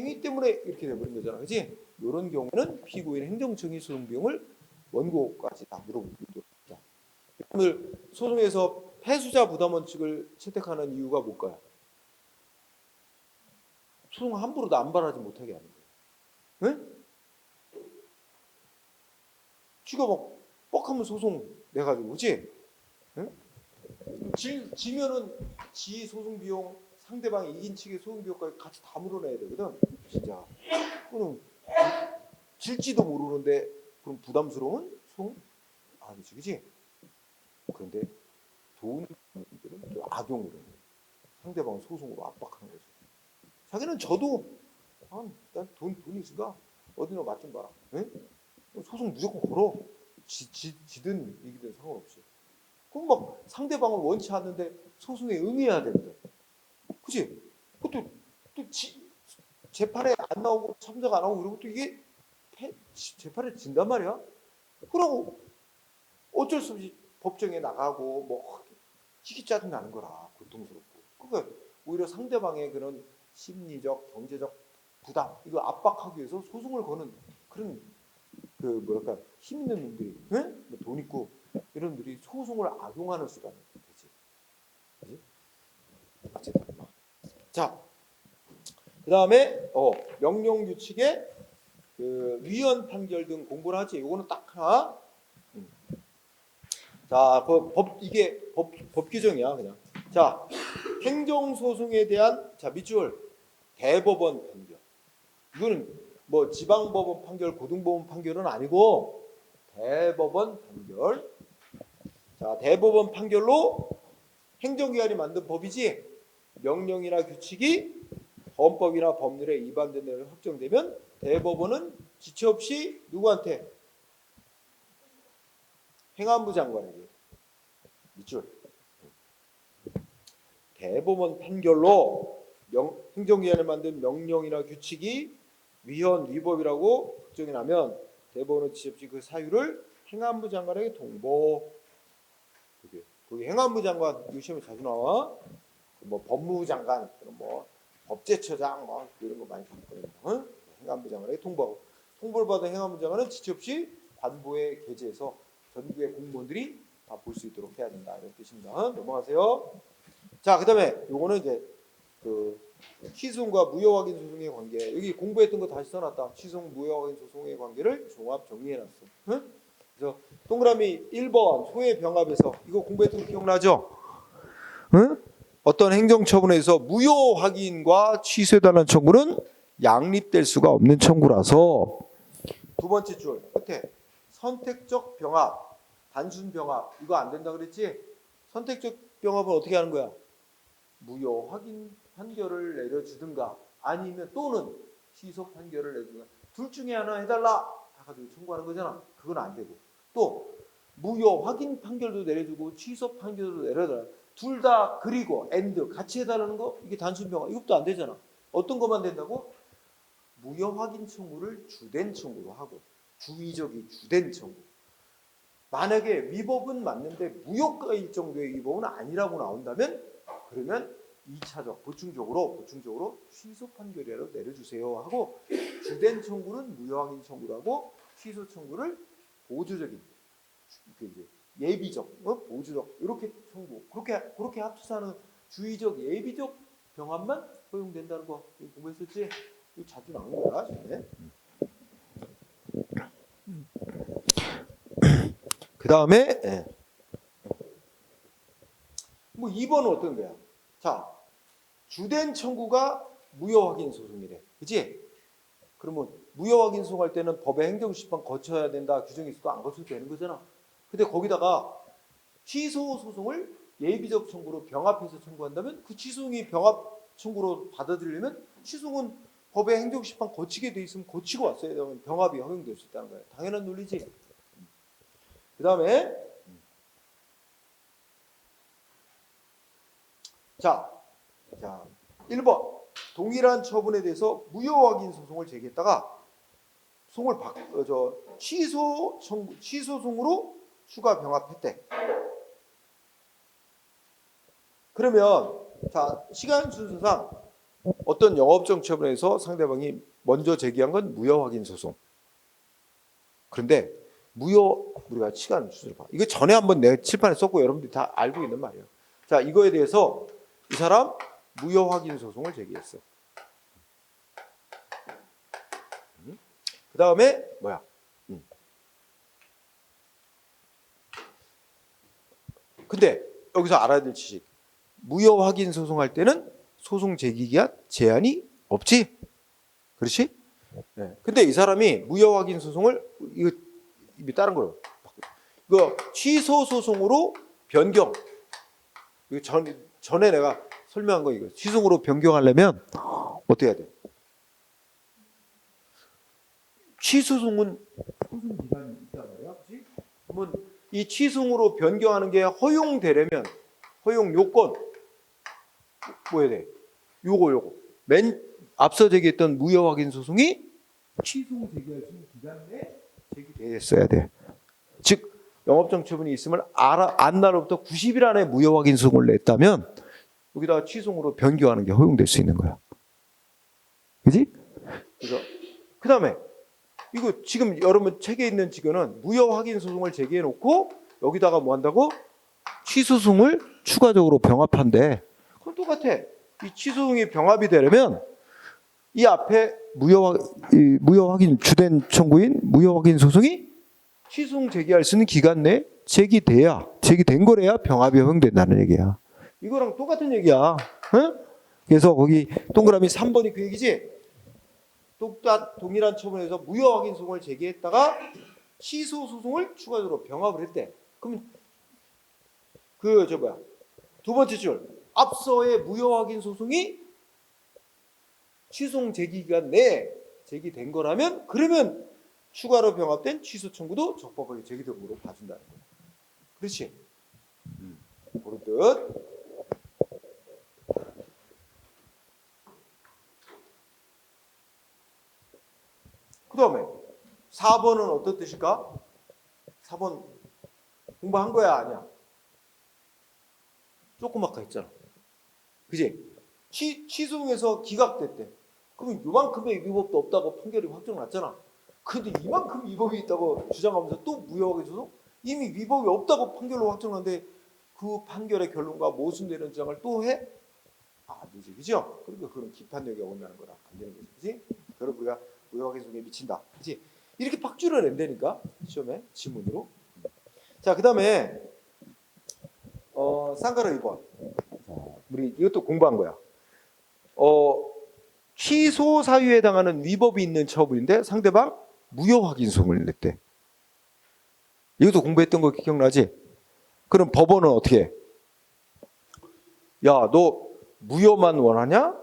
행위 때문에 이렇게 돼버린 거잖아. 그렇지? 이런 경우는 피고인 행정청이 소송 비용을 원고까지 다 물어보도록 합니다. 오늘 소송에서 패소자 부담 원칙을 채택하는 이유가 뭘까요? 소송 함부로 남발하지 못하게 하는 거예요. 응? 쥐가 막 뻑하면 소송 내가지고, 그렇지? 응? 지면은 지 소송 비용, 상대방이 이긴 측의 소송 비용까지 같이 다 물어내야 되거든. 진짜. 그럼 질지도 모르는데 그럼 부담스러운 소송 아니지, 그렇지? 그런데 돈 분들은 또 악용을 해요. 상대방을 소송으로 압박하는 거죠. 자기는 저도 난 돈 있으니까 어디나 맛 좀 봐라. 응? 소송 무조건 걸어. 지든 이기든 상관없이. 그럼 막 상대방을 원치 않는데 소송에 응해야 되거든. 그치? 그것도 또 재판에 안 나오고 참석 안 하고 이러고 또 이게 재판에 진단 말이야. 그러고 어쩔 수 없이 법정에 나가고 뭐 이게 짜증 나는 거라. 고통스럽고. 그러니까 오히려 상대방의 그런 심리적, 경제적 부담 이거 압박하기 위해서 소송을 거는 그런 힘 있는 놈들이, 응? 돈 있고 이런 놈들이 소송을 악용하는 수단이 되지. 그지? 어쨌든. 자, 그다음에 명령 규칙에 그 위헌 판결 등 공부를 하지. 이거는 딱 하나. 자, 이게 법 규정이야, 그냥. 자, 행정 소송에 대한 밑줄 대법원 판결. 이거는 뭐 지방법원 판결, 고등법원 판결은 아니고 대법원 판결. 자, 대법원 판결로 행정기관이 만든 법이지 명령이나 규칙이 헌법이나 법률에 위반된 내용이 확정되면 대법원은 지체 없이 누구한테? 행안부 장관에게. 밑줄. 대법원 판결로 행정기관에 만든 명령이나 규칙이 위헌 위법이라고 확정이 나면 대법원은 지체없이 그 사유를 행안부 장관에게 통보. 거기 행안부 장관 이 시험에 자주 나와. 뭐 법무부 장관, 뭐 법제처장 뭐 이런 거 많이 봤거든요. 어? 행안부 장관에게 통보하고 통보를 받은 행안부 장관은 지체없이 관보에 게재해서 전국의 공무원들이 다 볼 수 있도록 해야 된다 이런 뜻입니다. 넘어가세요. 자, 그다음에 요거는 이제 그 취소과 무효 확인 소송의 관계. 여기 공부했던 거 다시 써놨다. 취소 무효 확인 소송의 관계를 종합 정리해놨어. 응? 그래서 동그라미 1번 소외 병합에서 이거 공부했던 거 기억나죠? 응? 어떤 행정처분에서 무효 확인과 취소해달라는 청구는 양립될 수가 없는 청구라서 두 번째 줄 끝에 선택적 병합, 단순 병합 이거 안 된다 그랬지? 선택적 병합은 어떻게 하는 거야? 무효 확인 판결을 내려주든가 아니면 또는 취소 판결을 내주든가 둘 중에 하나 해달라 해가지고 청구하는 거잖아. 그건 안 되고 또 무효 확인 판결도 내려주고 취소 판결도 내려달라 둘 다 그리고 and 같이 해달라는 거 이게 단순 병합 이것도 안 되잖아. 어떤 것만 된다고? 무효 확인 청구를 주된 청구로 하고 주의적이 주된 청구. 만약에 위법은 맞는데 무효가일 정도의 위법은 아니라고 나온다면 그러면 2차적 보충적으로 취소 판결이라도 내려주세요 하고 주된 청구는 무효 확인 청구라고 취소 청구를 보조적인 이제 예비적 보조적 이렇게 청구 그렇게 합쳐서 주의적 예비적 병합만 허용된다는 거 공부했었지? 이거 자주 나오는 거야. 그 다음에 뭐 2번은 어떤 거야? 자, 주된 청구가 무효 확인 소송이래. 그치? 그러면 무효 확인 소송할 때는 법의 행정심판 거쳐야 된다 규정이 있어도 안 거쳐도 되는 거잖아. 근데 거기다가 취소 소송을 예비적 청구로 병합해서 청구한다면 그 취소송이 병합 청구로 받아들이려면 취소는 법의 행정심판 거치게 돼 있으면 거치고 왔어야 되면 병합이 허용될 수 있다는 거야. 당연한 논리지. 그 다음에 자 1번 동일한 처분에 대해서 무효 확인 소송을 제기했다가 취소송으로 추가 병합했대. 그러면 자 시간 순서상 어떤 영업정 처분에서 상대방이 먼저 제기한 건 무효 확인 소송. 그런데 우리가 시간 순서를 봐. 이거 전에 한번 내가 칠판에 썼고 여러분들이 다 알고 있는 말이에요. 자 이거에 대해서 이 사람 무효 확인 소송을 제기했어. 그 다음에 뭐야? 근데 여기서 알아야 될 지식. 무효 확인 소송할 때는 소송 제기 기한 제한이 없지. 그렇지? 네. 근데 이 사람이 무효 확인 소송을 이거 다른 거로 이거 취소 소송으로 변경. 이거 전에 내가 설명한 거 이거 취소로 변경하려면 어떻게 해야 돼? 취소송은 소송 기간이 있단 말이야, 그렇지? 그러면 이 취소로 변경하는 게 허용되려면 허용 요건 뭐 해야 돼? 요거 맨 앞서 제기했던 무효 확인 소송이 취소 제기할 수 있는 기간 내에 제기됐어야 돼. 즉 영업정 처분이 있음을 안 날로부터 90일 안에 무효 확인 소송을 냈다면 여기다가 취소로 변경하는 게 허용될 수 있는 거야. 그지? 그래서 그 다음에 이거 지금 여러분 책에 있는 지금은 무효 확인 소송을 제기해 놓고 여기다가 뭐 한다고? 취소송을 추가적으로 병합한대. 그럼 똑같아. 이 취소송이 병합이 되려면 이 앞에 무효 확인 주된 청구인 무효 확인 소송이 취소송 제기할 수 있는 기간 내에 제기된 거래야 병합이 허용된다는 얘기야. 이거랑 똑같은 얘기야. 응? 그래서 거기 동그라미 3번이 그 얘기지. 동일한 처분에서 무효 확인 소송을 제기했다가 취소 소송을 추가적으로 병합을 했대. 그럼 두 번째 줄 앞서의 무효 확인 소송이 취소송 제기 기간 내에 제기된 거라면 그러면 추가로 병합된 취소 청구도 적법하게 제기된 거로 봐준다는 거야. 그렇지? 그런 뜻. 그 다음에 4번은 어떤 뜻일까? 4번 공부한 거야 아니야? 조그맣게 했잖아. 그지? 취소해서 기각됐대. 그럼 이만큼의 위법도 없다고 판결이 확정났잖아. 근데 이만큼 위법이 있다고 주장하면서 또 무효하게 줘서 이미 위법이 없다고 판결로 확정났는데 그 판결의 결론과 모순되는 주장을 또 해? 안 되지, 그죠? 그러니까 그런 기판력이 어긋나는 거라 안 되는 거지, 그지? 그럼 우리가 무효확인속에 미친다, 그지? 이렇게 팍줄을 낸다니까 시험에 지문으로. 자, 그 다음에 쌍가루 2번. 우리 이것도 공부한 거야. 취소 사유에 해당하는 위법이 있는 처분인데 상대방 무효 확인소송을 냈대. 이것도 공부했던 거 기억나지? 그럼 법원은 어떻게 해? 야, 너 무효만 원하냐?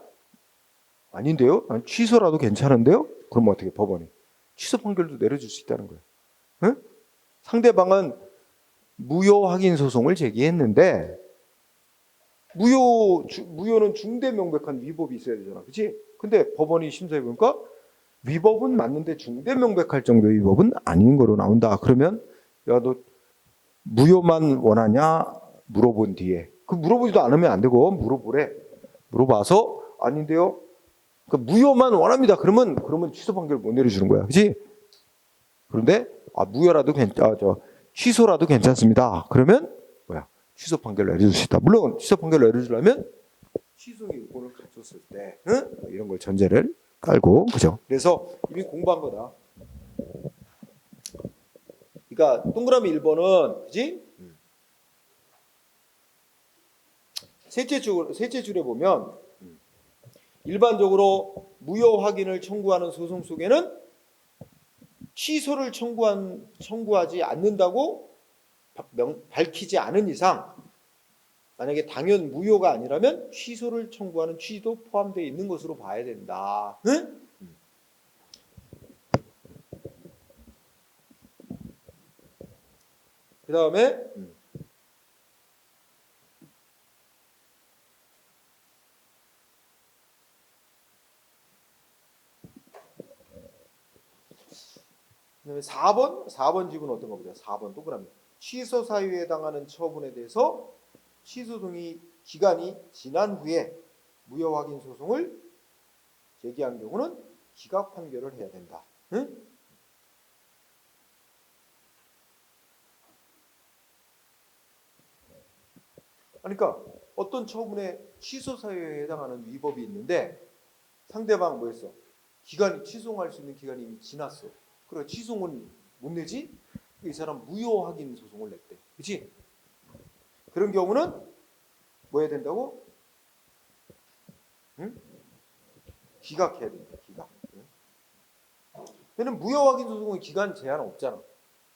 아닌데요? 난 취소라도 괜찮은데요? 그럼 어떻게 법원이 취소 판결도 내려줄 수 있다는 거야. 응? 상대방은 무효 확인 소송을 제기했는데 무효는 중대 명백한 위법이 있어야 되잖아, 그렇지? 근데 법원이 심사해 보니까 위법은 맞는데 중대 명백할 정도의 위법은 아닌 거로 나온다. 그러면 야, 너 무효만 원하냐 물어본 뒤에 그 물어보지도 않으면 안 되고 물어보래. 물어봐서 아닌데요. 그 무효만 원합니다. 그러면 취소 판결 못 내려주는 거야, 그렇지? 그런데 무효라도 취소라도 괜찮습니다. 그러면 뭐야? 취소 판결 내려줄 수 있다. 물론 취소 판결 내려주려면 취소의 요건을 갖췄을 때, 응? 이런 걸 전제를 깔고, 그죠? 그래서 이미 공부한 거다. 그러니까 동그라미 1번은, 그지? 셋째 줄에 보면 일반적으로 무효 확인을 청구하는 소송 속에는 취소를 청구하지 않는다고 밝히지 않은 이상, 만약에 당연 무효가 아니라면 취소를 청구하는 취지도 포함되어 있는 것으로 봐야 된다. 응? 그 다음에 그다음에 4번 지분 어떤 거 보자. 4번 동그라미. 취소 사유에 해당하는 처분에 대해서 취소 동의 기간이 지난 후에 무효 확인 소송을 제기한 경우는 기각 판결을 해야 된다. 응? 그러니까 어떤 처분에 취소 사유에 해당하는 위법이 있는데 상대방 뭐했어? 기간이 취소할 수 있는 기간이 이미 지났어. 그래 취소는 못 내지? 이 사람 무효 확인 소송을 냈대. 그렇지? 그런 경우는 뭐 해야 된다고? 응? 기각해야 된다. 기각. 얘는 무효 확인 소송은 기간 제한 없잖아.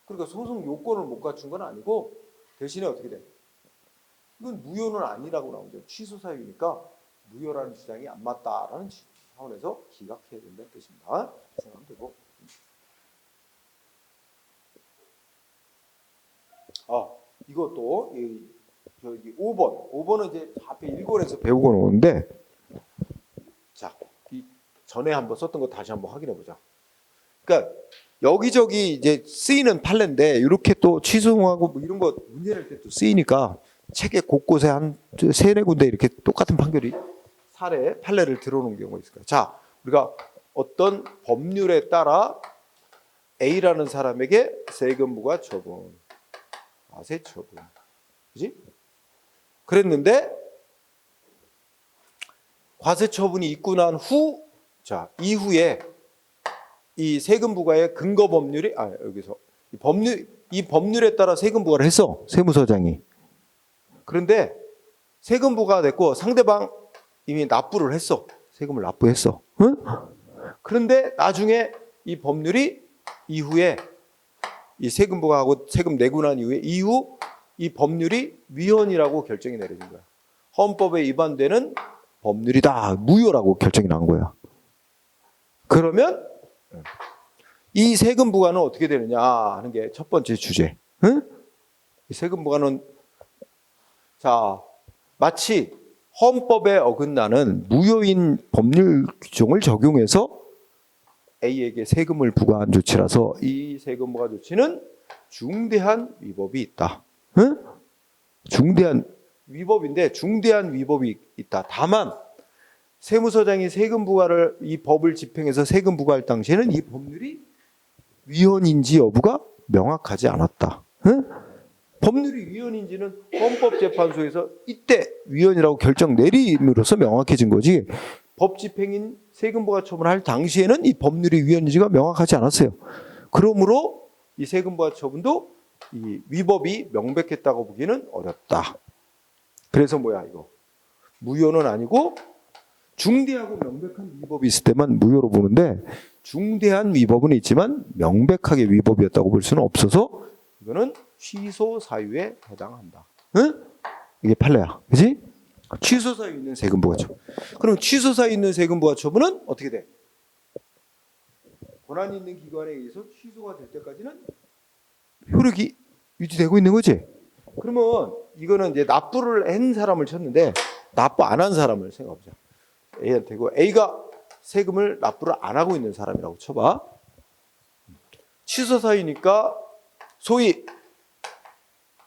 그러니까 소송 요건을 못 갖춘 건 아니고 대신에 어떻게 돼? 이건 무효는 아니라고 나오죠. 취소 사유니까 무효라는 주장이 안 맞다라는 차원에서 기각해야 된다는 뜻입니다. 생각하면 되고. 이것도 저기 5번은 이제 앞에 1권에서 배우고 오는데, 자, 이 전에 한번 썼던 거 다시 한번 확인해 보자. 그러니까 여기저기 이제 쓰이는 판례인데 이렇게 또 취소하고 뭐 이런 거 문제 낼 때 또 쓰이니까 책에 곳곳에 한 세네 군데 이렇게 똑같은 판결이 판례를 들어오는 경우가 있을 거야. 자, 우리가 어떤 법률에 따라 A라는 사람에게 세금 부과 처분, 과세 처분, 그지? 그랬는데 과세 처분이 있고 난 후, 자 이후에 이 세금 부과의 근거 법률이 여기서 이 법률에 따라 세금 부과를 했어, 세무서장이. 그런데 세금 부과가 됐고 상대방 이미 납부를 했어, 세금을 납부했어. 응? 그런데 나중에 이 법률이 이후에 이 세금 부과하고 세금 내고 난 이후 이 법률이 위헌이라고 결정이 내려진 거야. 헌법에 위반되는 법률이다, 무효라고 결정이 난 거야. 그러면 이 세금 부과는 어떻게 되느냐 하는 게 첫 번째 주제. 응? 이 세금 부과는 자 마치 헌법에 어긋나는 무효인 법률 규정을 적용해서 A에게 세금을 부과한 조치라서 이 세금 부과 조치는 중대한 위법이 있다. 응? 중대한 위법인데 중대한 위법이 있다. 다만 세무서장이 세금 부과를 이 법을 집행해서 세금 부과할 당시에는 이 법률이 위헌인지 여부가 명확하지 않았다. 응? 법률이 위헌인지는 헌법재판소에서 이때 위헌이라고 결정 내림으로써 명확해진 거지. 법 집행인 세금 부과 처분을 할 당시에는 이 법률이 위헌인지가 명확하지 않았어요. 그러므로 이 세금 부과 처분도 이 위법이 명백했다고 보기는 어렵다. 그래서 뭐야 이거 무효는 아니고 중대하고 명백한 위법이 있을 때만 무효로 보는데 중대한 위법은 있지만 명백하게 위법이었다고 볼 수는 없어서 이거는 취소 사유에 해당한다. 응? 이게 판례야. 그지? 취소 사유 있는 세금 부과 처분. 그럼 취소 사유 있는 세금 부과 처분은 어떻게 돼? 권한이 있는 기관에 의해서 취소가 될 때까지는 효력이 유지되고 있는 거지. 그러면 이거는 이제 납부를 한 사람을 쳤는데 납부 안 한 사람을 생각해보자. A한테고 A가 세금을 납부를 안 하고 있는 사람이라고 쳐봐. 취소 사유니까 소위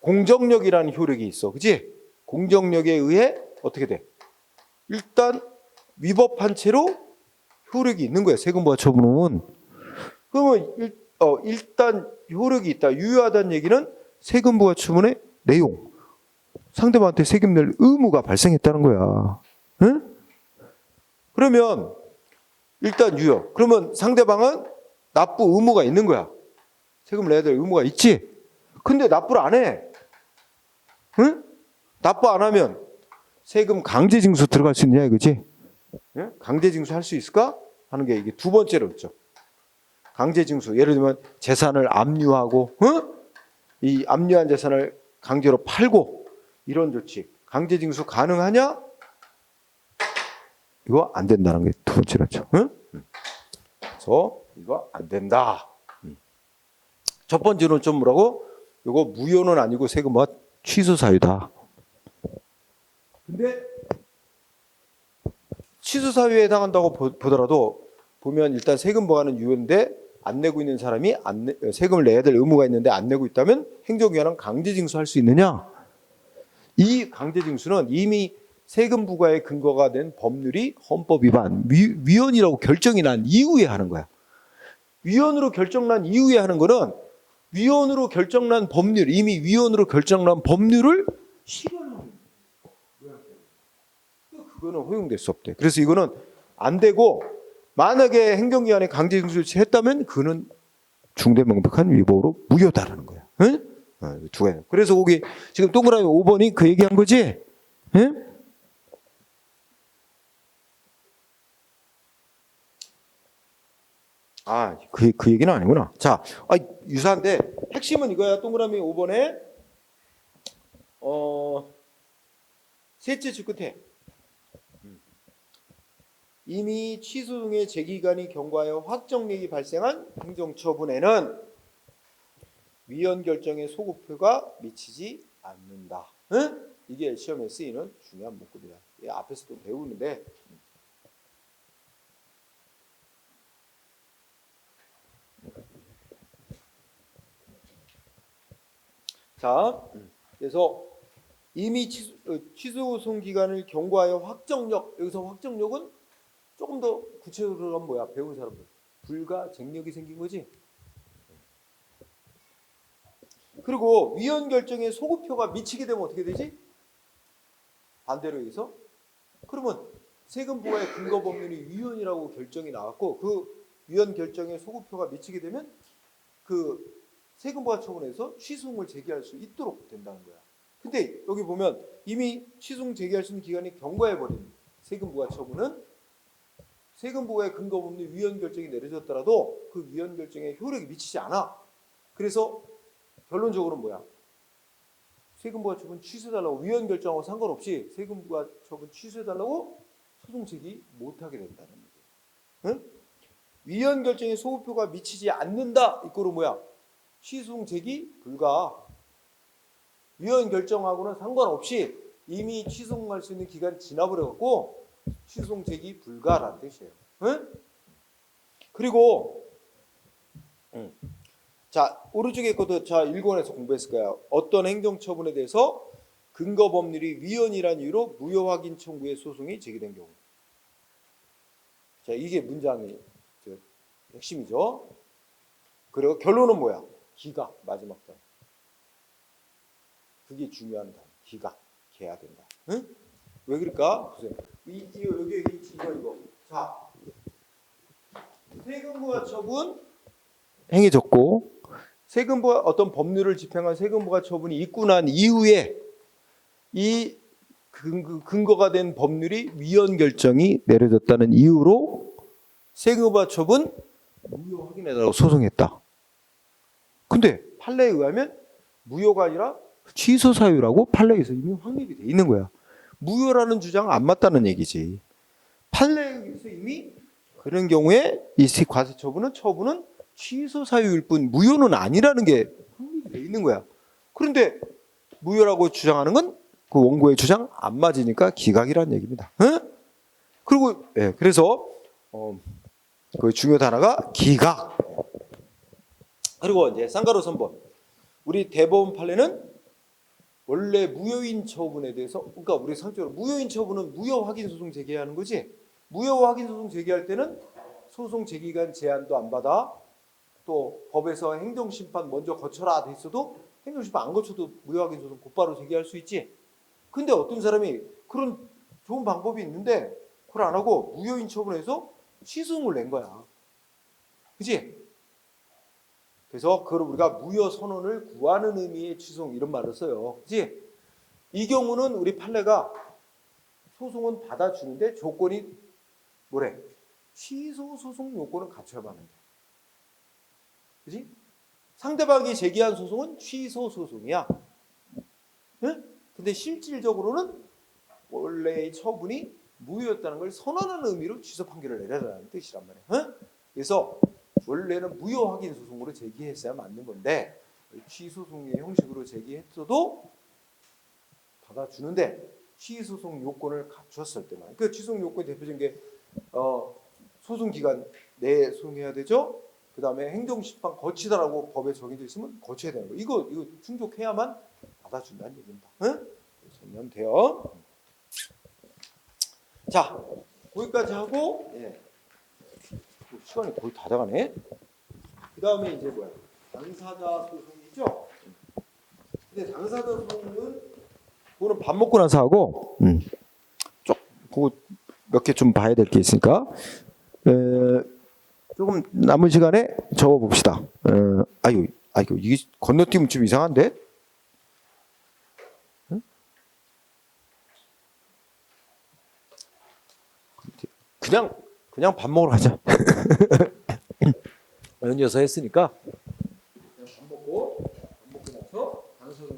공정력이라는 효력이 있어. 그치? 공정력에 의해 어떻게 돼? 일단 위법한 채로 효력이 있는 거야. 세금부과 처분은. 그러면 일단 효력이 있다. 유효하다는 얘기는 세금부과 처분의 내용. 상대방한테 세금 낼 의무가 발생했다는 거야. 응? 그러면 일단 유효. 그러면 상대방은 납부 의무가 있는 거야. 세금을 내야 될 의무가 있지. 근데 납부를 안 해. 응? 납부 안 하면 세금 강제징수 들어갈 수 있느냐 이거지? 응? 강제징수 할 수 있을까? 하는 게 이게 두 번째로 있죠. 강제징수. 예를 들면 재산을 압류하고, 응? 이 압류한 재산을 강제로 팔고 이런 조치. 강제징수 가능하냐? 이거 안 된다는 게 두 번째로죠. 응? 그래서 이거 안 된다. 첫 번째는 좀 뭐라고? 이거 무효는 아니고 세금부과 취소 사유다. 근데 취소 사유에 해당한다고 보더라도 보면 일단 세금 부과는 유효인데 안 내고 있는 사람이 세금을 내야 될 의무가 있는데 안 내고 있다면 행정기관은 강제징수할 수 있느냐? 이 강제징수는 이미 세금 부과의 근거가 된 법률이 헌법 위반, 위헌이라고 결정이 난 이후에 하는 거야. 위헌으로 결정난 이후에 하는 거는 위헌으로 결정난 법률, 이미 위헌으로 결정난 법률을 실현하는 거야. 그거는 허용될 수 없대. 그래서 이거는 안 되고 만약에 행정기관에 강제징수를 했다면 그는 중대 명백한 위법으로 무효다라는 거야. 응? 두 가지. 그래서 거기 지금 동그라미 5번이 그 얘기한 거지? 응? 그 얘기는 아니구나. 자, 유사한데 핵심은 이거야. 동그라미 5번에 셋째 줄 끝에 이미 취소 등의 제기간이 경과하여 확정액이 발생한 행정처분에는 위헌 결정의 소급효가 미치지 않는다. 응? 이게 시험에 쓰이는 중요한 문구입니다. 앞에서도 배우는데 자, 그래서 이미 취소소송 기간을 경과하여 확정력, 여기서 확정력은 조금 더 구체적으로 하면 뭐야? 배운 사람들. 불가쟁력이 생긴 거지. 그리고 위헌 결정에 소급효가 미치게 되면 어떻게 되지? 반대로 해서 그러면 세금 부과의 근거 법률이 위헌이라고 결정이 나왔고 그 위헌 결정에 소급효가 미치게 되면 그 세금 부과 처분에서 취소송을 제기할 수 있도록 된다는 거야. 근데 여기 보면 이미 취소송 제기할 수 있는 기간이 경과해버린 세금 부과 처분은 세금 부과의 근거 법률 위헌 결정이 내려졌더라도 그 위헌 결정에 효력이 미치지 않아. 그래서 결론적으로 뭐야? 세금 부과 처분 취소해달라고 위헌 결정하고 상관없이 세금 부과 처분 취소해달라고 소송 제기 못하게 된다는 거예요. 응? 위헌 결정에 소급효가 미치지 않는다. 이거로 뭐야? 취소송 제기 불가. 위헌 결정하고는 상관없이 이미 취소할 수 있는 기간이 지나버려갖고 취소송 제기 불가라는 뜻이에요. 응? 그리고 자 오른쪽에 것도 자 1권에서 공부했을 거야. 어떤 행정처분에 대해서 근거법률이 위헌이라는 이유로 무효확인 청구의 소송이 제기된 경우. 자 이게 문장의 핵심이죠. 그리고 결론은 뭐야? 기각 마지막 단. 그게 중요한 단. 기각해야 된다. 응? 왜 그럴까? 보세요. 여기 이거. 자 세금부가 처분 행해졌고 세금부가 어떤 법률을 집행한 세금부가 처분이 있고 난 이후에 이 근거가 된 법률이 위헌 결정이 내려졌다는 이유로 세금부가 처분 무효 확인해달라고 소송했다. 근데 판례에 의하면 무효가 아니라 취소 사유라고 판례에서 이미 확립이 돼 있는 거야. 무효라는 주장은 안 맞다는 얘기지. 판례에서 이미 그런 경우에 이 과세처분은 취소 사유일 뿐 무효는 아니라는 게 확립이 돼 있는 거야. 그런데 무효라고 주장하는 건 그 원고의 주장 안 맞으니까 기각이라는 얘기입니다. 응? 그리고 그래서 그 중요 단어가 기각. 그리고 이제 쌍가로 선본. 우리 대법원 판례는 원래 무효인 처분에 대해서 그러니까 우리 상적으로 무효인 처분은 무효 확인 소송 제기하는 거지. 무효 확인 소송 제기할 때는 소송 제기간 제한도 안 받아. 또 법에서 행정심판 먼저 거쳐라 돼 있어도 행정심판 안 거쳐도 무효 확인 소송 곧바로 제기할 수 있지. 근데 어떤 사람이 그런 좋은 방법이 있는데 그걸 안 하고 무효인 처분해서 취소를 낸 거야. 그치? 그래서 그걸 우리가 무효 선언을 구하는 의미의 취소 이런 말을 써요. 그치? 이 경우는 우리 판례가 소송은 받아주는데 조건이 뭐래? 취소 소송 요건을 갖춰야만 한다. 그치? 상대방이 제기한 소송은 취소 소송이야. 응? 근데 실질적으로는 원래의 처분이 무효였다는 걸 선언하는 의미로 취소 판결을 내려라는 뜻이란 말이에요. 그래서 원래는 무효 확인 소송으로 제기했어야 맞는 건데 취소 소송의 형식으로 제기했어도 받아주는데 취소 소송 요건을 갖췄을 때만. 그 취소 소송 요건의 대표적인 게 소송 기간 내에 소송해야 되죠. 그 다음에 행정심판 거치다라고 법에 정해져 있으면 거쳐야 되는 거. 이거 충족해야만 받아준다는 얘기입니다. 응? 정리하면 돼요. 자, 거기까지 하고 시간이 거의 다 돼가네. 그 다음에 이제 뭐야? 당사자 소송이죠. 근데 당사자 소송은 그거는 밥 먹고 나서 하고 그거 몇 개 좀 봐야 될 게 있으니까 조금 남은 시간에 적어 봅시다. 아이고 이게 건너뛰면 좀 이상한데? 응? 그냥 밥 먹으러 가자. 연이어서 했으니까 그냥 밥 먹고 나서 당사자